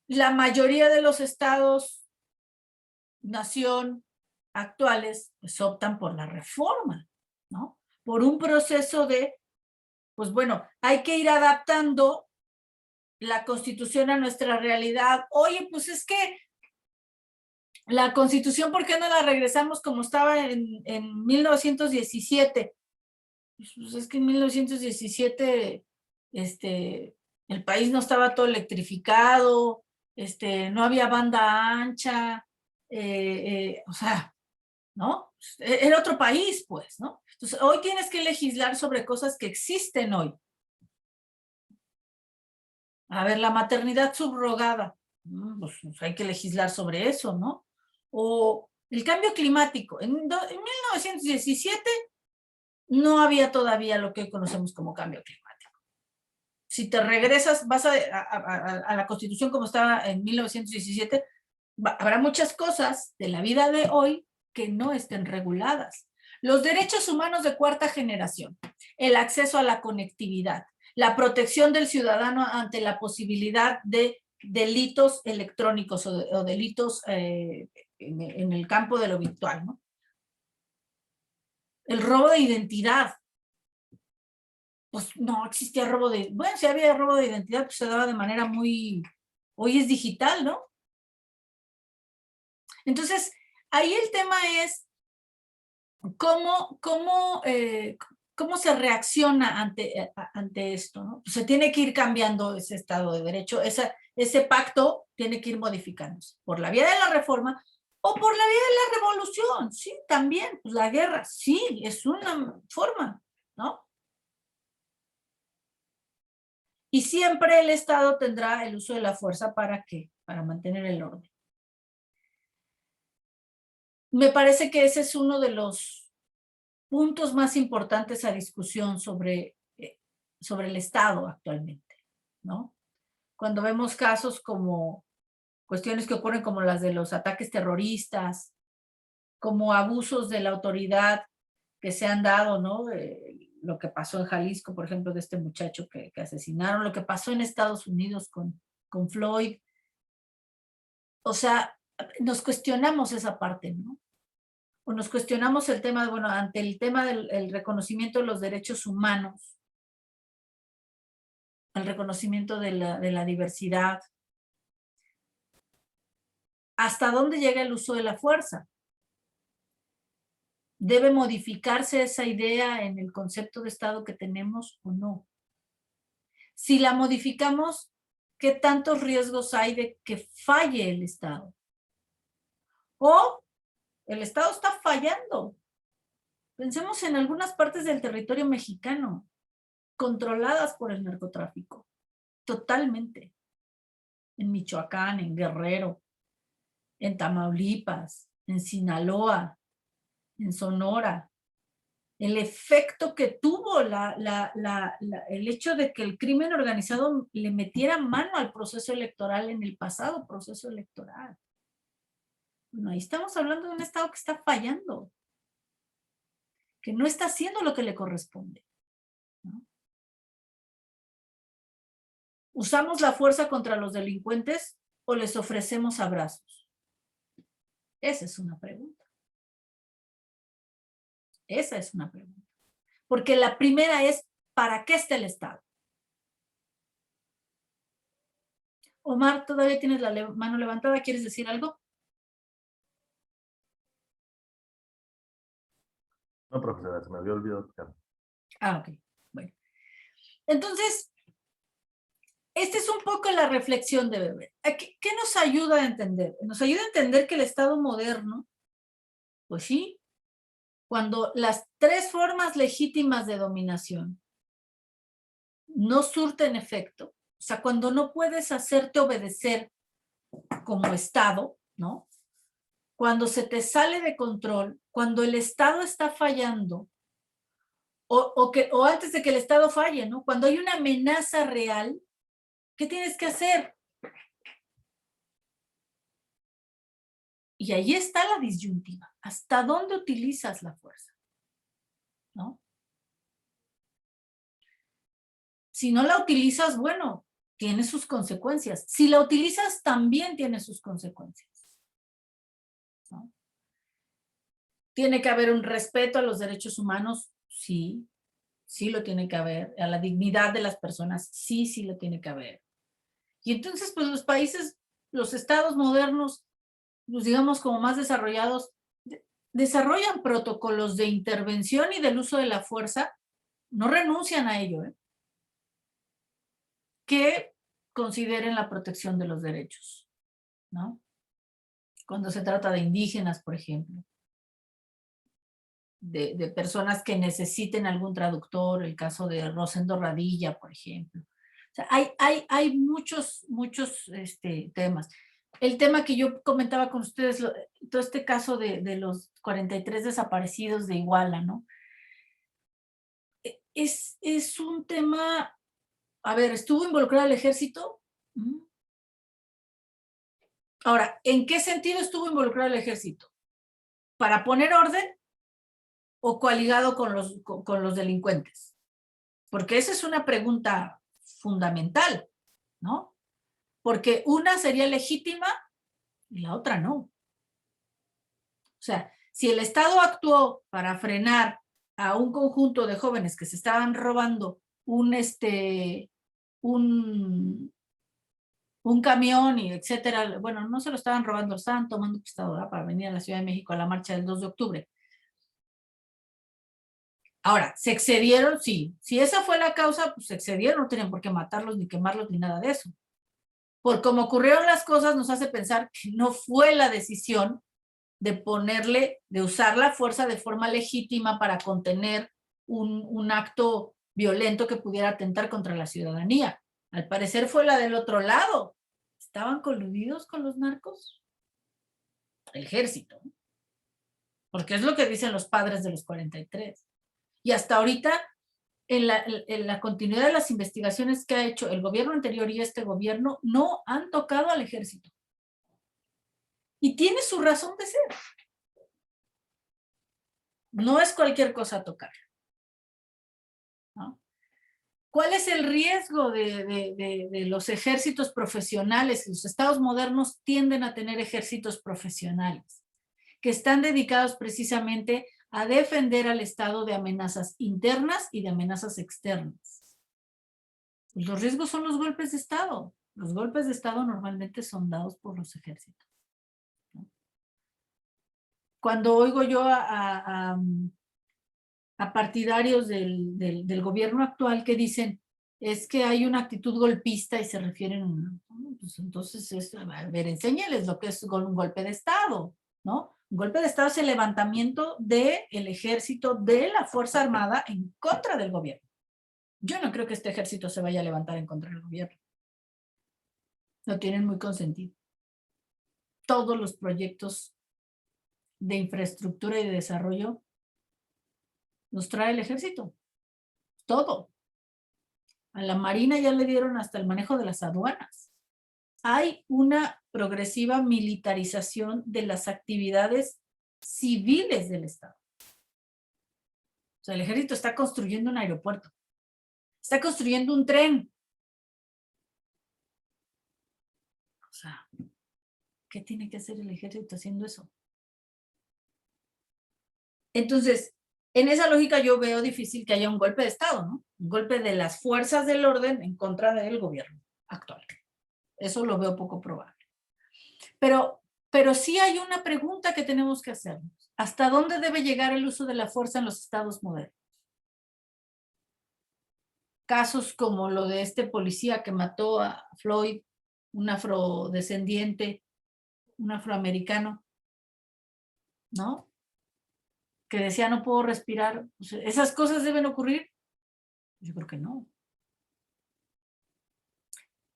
Speaker 1: La mayoría de los estados nación actuales pues optan por la reforma, ¿no? Por un proceso de, pues bueno, hay que ir adaptando la Constitución a nuestra realidad. Oye, pues es que la Constitución, ¿por qué no la regresamos como estaba en 1917? Pues es que en 1917 el país no estaba todo electrificado, no había banda ancha, o sea, ¿no? Era otro país, pues, ¿no? Entonces, hoy tienes que legislar sobre cosas que existen hoy. A ver, la maternidad subrogada, pues hay que legislar sobre eso, ¿no? O el cambio climático. En 1917 no había todavía lo que hoy conocemos como cambio climático. Si te regresas, vas a la Constitución como estaba en 1917, habrá muchas cosas de la vida de hoy que no estén reguladas. Los derechos humanos de cuarta generación, el acceso a la conectividad, la protección del ciudadano ante la posibilidad de delitos electrónicos o delitos en el campo de lo virtual, ¿no? El robo de identidad. Pues no existía robo de... Bueno, si había robo de identidad, pues se daba de manera muy... Hoy es digital, ¿no? Entonces, ahí el tema es cómo se reacciona ante esto, ¿no? Pues se tiene que ir cambiando ese Estado de Derecho, ese pacto tiene que ir modificándose por la vía de la reforma o por la vía de la revolución, sí, también, pues la guerra, sí, es una forma, ¿no? Y siempre el Estado tendrá el uso de la fuerza ¿para qué? Para mantener el orden. Me parece que ese es uno de los puntos más importantes a discusión sobre el Estado actualmente, ¿no? Cuando vemos casos como cuestiones que ocurren como las de los ataques terroristas, como abusos de la autoridad que se han dado, ¿no? Lo que pasó en Jalisco, por ejemplo, de este muchacho que asesinaron, lo que pasó en Estados Unidos con con Floyd. O sea, nos cuestionamos esa parte, ¿no? O nos cuestionamos el tema, bueno, ante el tema del reconocimiento de los derechos humanos, el reconocimiento de la diversidad. ¿Hasta dónde llega el uso de la fuerza? ¿Debe modificarse esa idea en el concepto de Estado que tenemos o no? Si la modificamos, ¿qué tantos riesgos hay de que falle el Estado? O el Estado está fallando. Pensemos en algunas partes del territorio mexicano, controladas por el narcotráfico, totalmente. En Michoacán, en Guerrero, en Tamaulipas, en Sinaloa, en Sonora. El efecto que tuvo el hecho de que el crimen organizado le metiera mano al proceso electoral en el pasado proceso electoral. Bueno, ahí estamos hablando de un Estado que está fallando, que no está haciendo lo que le corresponde, ¿no? ¿Usamos la fuerza contra los delincuentes o les ofrecemos abrazos? Esa es una pregunta. Esa es una pregunta. Porque la primera es, ¿para qué está el Estado? Omar, todavía tienes la mano levantada, ¿quieres decir algo?
Speaker 5: No, profesora, se me había olvidado.
Speaker 1: Ok, bueno. Entonces, esta es un poco la reflexión de Weber. ¿Qué nos ayuda a entender? Nos ayuda a entender que el Estado moderno, pues sí, cuando las tres formas legítimas de dominación no surten efecto, o sea, cuando no puedes hacerte obedecer como Estado, ¿no? Cuando se te sale de control, cuando el Estado está fallando, o antes de que el Estado falle, ¿no? Cuando hay una amenaza real, ¿qué tienes que hacer? Y ahí está la disyuntiva. ¿Hasta dónde utilizas la fuerza? ¿No? Si no la utilizas, bueno, tiene sus consecuencias. Si la utilizas, también tiene sus consecuencias, ¿no? ¿Tiene que haber un respeto a los derechos humanos? Sí, sí lo tiene que haber. A la dignidad de las personas, sí, sí lo tiene que haber. Y entonces, pues los países, los estados modernos, pues digamos como más desarrollados, desarrollan protocolos de intervención y del uso de la fuerza, no renuncian a ello, ¿eh? Que consideren la protección de los derechos, ¿no? Cuando se trata de indígenas, por ejemplo, de personas que necesiten algún traductor, el caso de Rosendo Radilla, por ejemplo. O sea, hay muchos temas. El tema que yo comentaba con ustedes, todo este caso de los 43 desaparecidos de Iguala, ¿no? Es un tema, a ver, ¿estuvo involucrado el ejército? Ahora, ¿en qué sentido estuvo involucrado el ejército? ¿Para poner orden o coaligado con los delincuentes? Porque esa es una pregunta fundamental, ¿no? Porque una sería legítima y la otra no. O sea, si el Estado actuó para frenar a un conjunto de jóvenes que se estaban robando un camión y etcétera, bueno, no se lo estaban robando, lo estaban tomando prestado, ¿verdad? Para venir a la Ciudad de México a la marcha del 2 de octubre. Ahora, ¿se excedieron? Sí. Si esa fue la causa, pues se excedieron, no tenían por qué matarlos, ni quemarlos, ni nada de eso. Por cómo ocurrieron las cosas, nos hace pensar que no fue la decisión de usar la fuerza de forma legítima para contener un acto violento que pudiera atentar contra la ciudadanía. Al parecer fue la del otro lado. ¿Estaban coludidos con los narcos? El ejército. Porque es lo que dicen los padres de los 43. Y hasta ahorita, en la continuidad de las investigaciones que ha hecho el gobierno anterior y este gobierno, no han tocado al ejército. Y tiene su razón de ser. No es cualquier cosa tocar, ¿no? ¿Cuál es el riesgo de los ejércitos profesionales? Los estados modernos tienden a tener ejércitos profesionales que están dedicados precisamente a defender al Estado de amenazas internas y de amenazas externas. Pues los riesgos son los golpes de Estado. Los golpes de Estado normalmente son dados por los ejércitos, ¿no? Cuando oigo yo a partidarios del gobierno actual que dicen es que hay una actitud golpista y se refieren, pues entonces, a ver, enséñales lo que es un golpe de Estado, ¿no? Un golpe de Estado es el levantamiento del ejército, de la Fuerza Armada en contra del gobierno. Yo no creo que este ejército se vaya a levantar en contra del gobierno. Lo tienen muy consentido. Todos los proyectos de infraestructura y de desarrollo los trae el ejército. Todo. A la Marina ya le dieron hasta el manejo de las aduanas. Hay una progresiva militarización de las actividades civiles del Estado. O sea, el ejército está construyendo un aeropuerto. Está construyendo un tren. O sea, ¿qué tiene que hacer el ejército haciendo eso? Entonces, en esa lógica yo veo difícil que haya un golpe de Estado, ¿no? Un golpe de las fuerzas del orden en contra del gobierno actual. Eso lo veo poco probable. Pero sí hay una pregunta que tenemos que hacernos. ¿Hasta dónde debe llegar el uso de la fuerza en los estados modernos? Casos como lo de este policía que mató a Floyd, un afrodescendiente, un afroamericano, ¿no? Que decía no puedo respirar. O sea, ¿esas cosas deben ocurrir? Yo creo que no.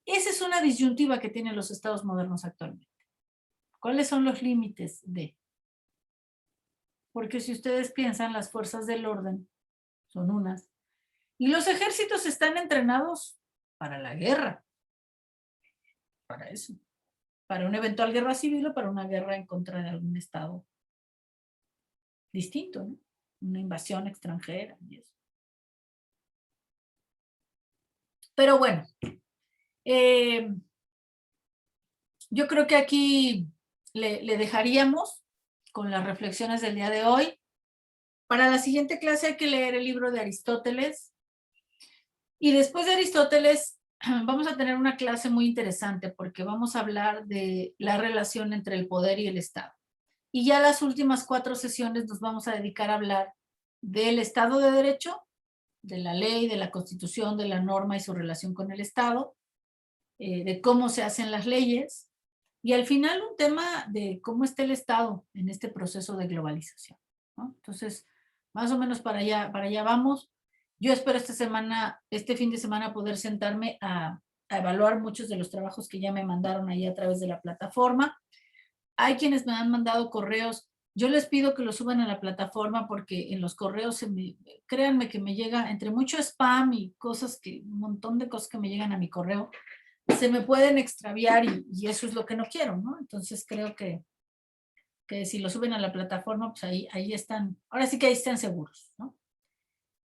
Speaker 1: Esa es una disyuntiva que tienen los estados modernos actualmente. ¿Cuáles son los límites de? Porque si ustedes piensan, las fuerzas del orden son unas. Y los ejércitos están entrenados para la guerra. Para eso. Para una eventual guerra civil o para una guerra en contra de algún estado distinto, ¿no? Una invasión extranjera y eso. Pero bueno, yo creo que aquí le dejaríamos con las reflexiones del día de hoy. Para la siguiente clase hay que leer el libro de Aristóteles. Y después de Aristóteles vamos a tener una clase muy interesante porque vamos a hablar de la relación entre el poder y el Estado. Y ya las últimas 4 sesiones nos vamos a dedicar a hablar del Estado de Derecho, de la ley, de la Constitución, de la norma y su relación con el Estado, de cómo se hacen las leyes, y al final un tema de cómo está el Estado en este proceso de globalización, ¿no? Entonces, más o menos para allá vamos. Yo espero este fin de semana poder sentarme a evaluar muchos de los trabajos que ya me mandaron ahí a través de la plataforma. Hay quienes me han mandado correos. Yo les pido que lo suban a la plataforma porque en los correos, créanme que me llega entre mucho spam y un montón de cosas que me llegan a mi correo, se me pueden extraviar y eso es lo que no quiero, ¿no? Entonces creo que si lo suben a la plataforma, pues ahí están, ahora sí que ahí están seguros, ¿no?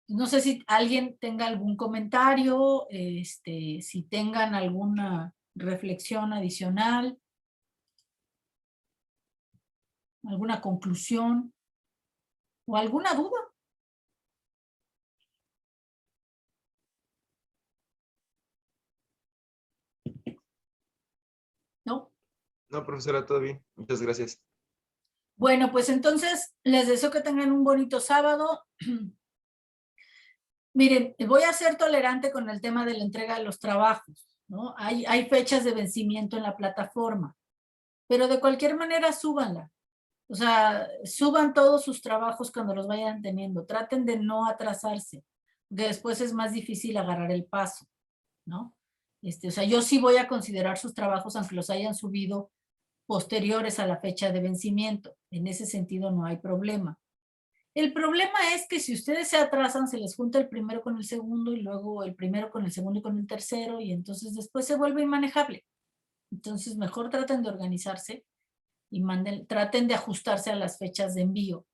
Speaker 1: No sé si alguien tenga algún comentario, si tengan alguna reflexión adicional, alguna conclusión o alguna duda. ¿No?
Speaker 2: No, profesora, todo bien. Muchas gracias.
Speaker 1: Bueno, pues entonces les deseo que tengan un bonito sábado. Miren, voy a ser tolerante con el tema de la entrega de los trabajos, ¿no? Hay fechas de vencimiento en la plataforma, pero de cualquier manera súbanla. O sea, suban todos sus trabajos cuando los vayan teniendo. Traten de no atrasarse, porque después es más difícil agarrar el paso, ¿no? O sea, yo sí voy a considerar sus trabajos aunque los hayan subido posteriores a la fecha de vencimiento. En ese sentido no hay problema. El problema es que si ustedes se atrasan, se les junta el primero con el segundo y luego el primero con el segundo y con el tercero y entonces después se vuelve inmanejable. Entonces mejor traten de organizarse y traten de ajustarse a las fechas de envío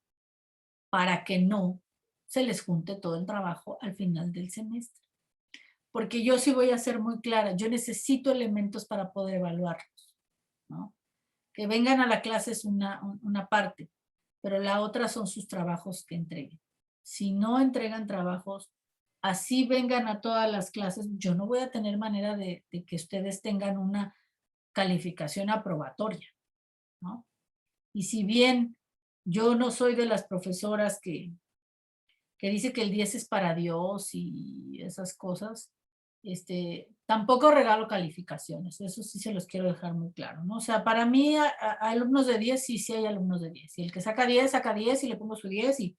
Speaker 1: para que no se les junte todo el trabajo al final del semestre. porque yo sí voy a ser muy clara, yo necesito elementos para poder evaluarlos, ¿no? Que vengan a la clase es una parte, pero la otra son sus trabajos que entreguen. Si no entregan trabajos, así vengan a todas las clases, yo no voy a tener manera de que ustedes tengan una calificación aprobatoria, ¿no? Y si bien yo no soy de las profesoras que dice que el 10 es para Dios y esas cosas, tampoco regalo calificaciones, eso sí se los quiero dejar muy claro, ¿no? O sea, para mí, alumnos de 10, sí hay alumnos de 10. Y el que saca 10 y le pongo su 10 y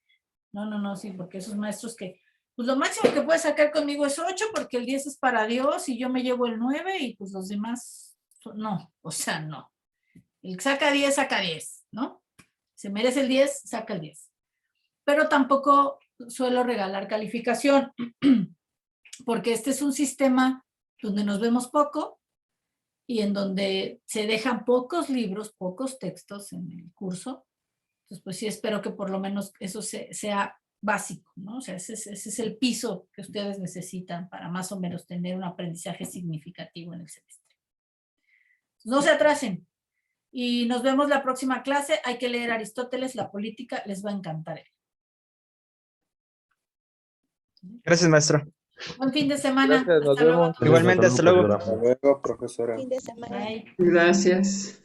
Speaker 1: no, sí, porque esos maestros que, pues lo máximo que puede sacar conmigo es 8 porque el 10 es para Dios y yo me llevo el 9 y pues los demás, no, o sea, no. El que saca 10, ¿no? Se merece el 10, saca el 10. Pero tampoco suelo regalar calificación, porque este es un sistema donde nos vemos poco y en donde se dejan pocos libros, pocos textos en el curso. Entonces, pues sí espero que por lo menos eso sea básico, ¿no? O sea, ese es el piso que ustedes necesitan para más o menos tener un aprendizaje significativo en el semestre. No se atrasen. Y nos vemos la próxima clase. Hay que leer Aristóteles, la política, les va a encantar.
Speaker 3: Gracias, maestra.
Speaker 1: Buen fin de semana.
Speaker 2: Gracias, nos
Speaker 1: Hasta luego a
Speaker 2: vemos.
Speaker 1: todos.
Speaker 3: Igualmente, hasta luego.
Speaker 8: Hasta luego, profesora.
Speaker 1: Bye.
Speaker 9: Gracias.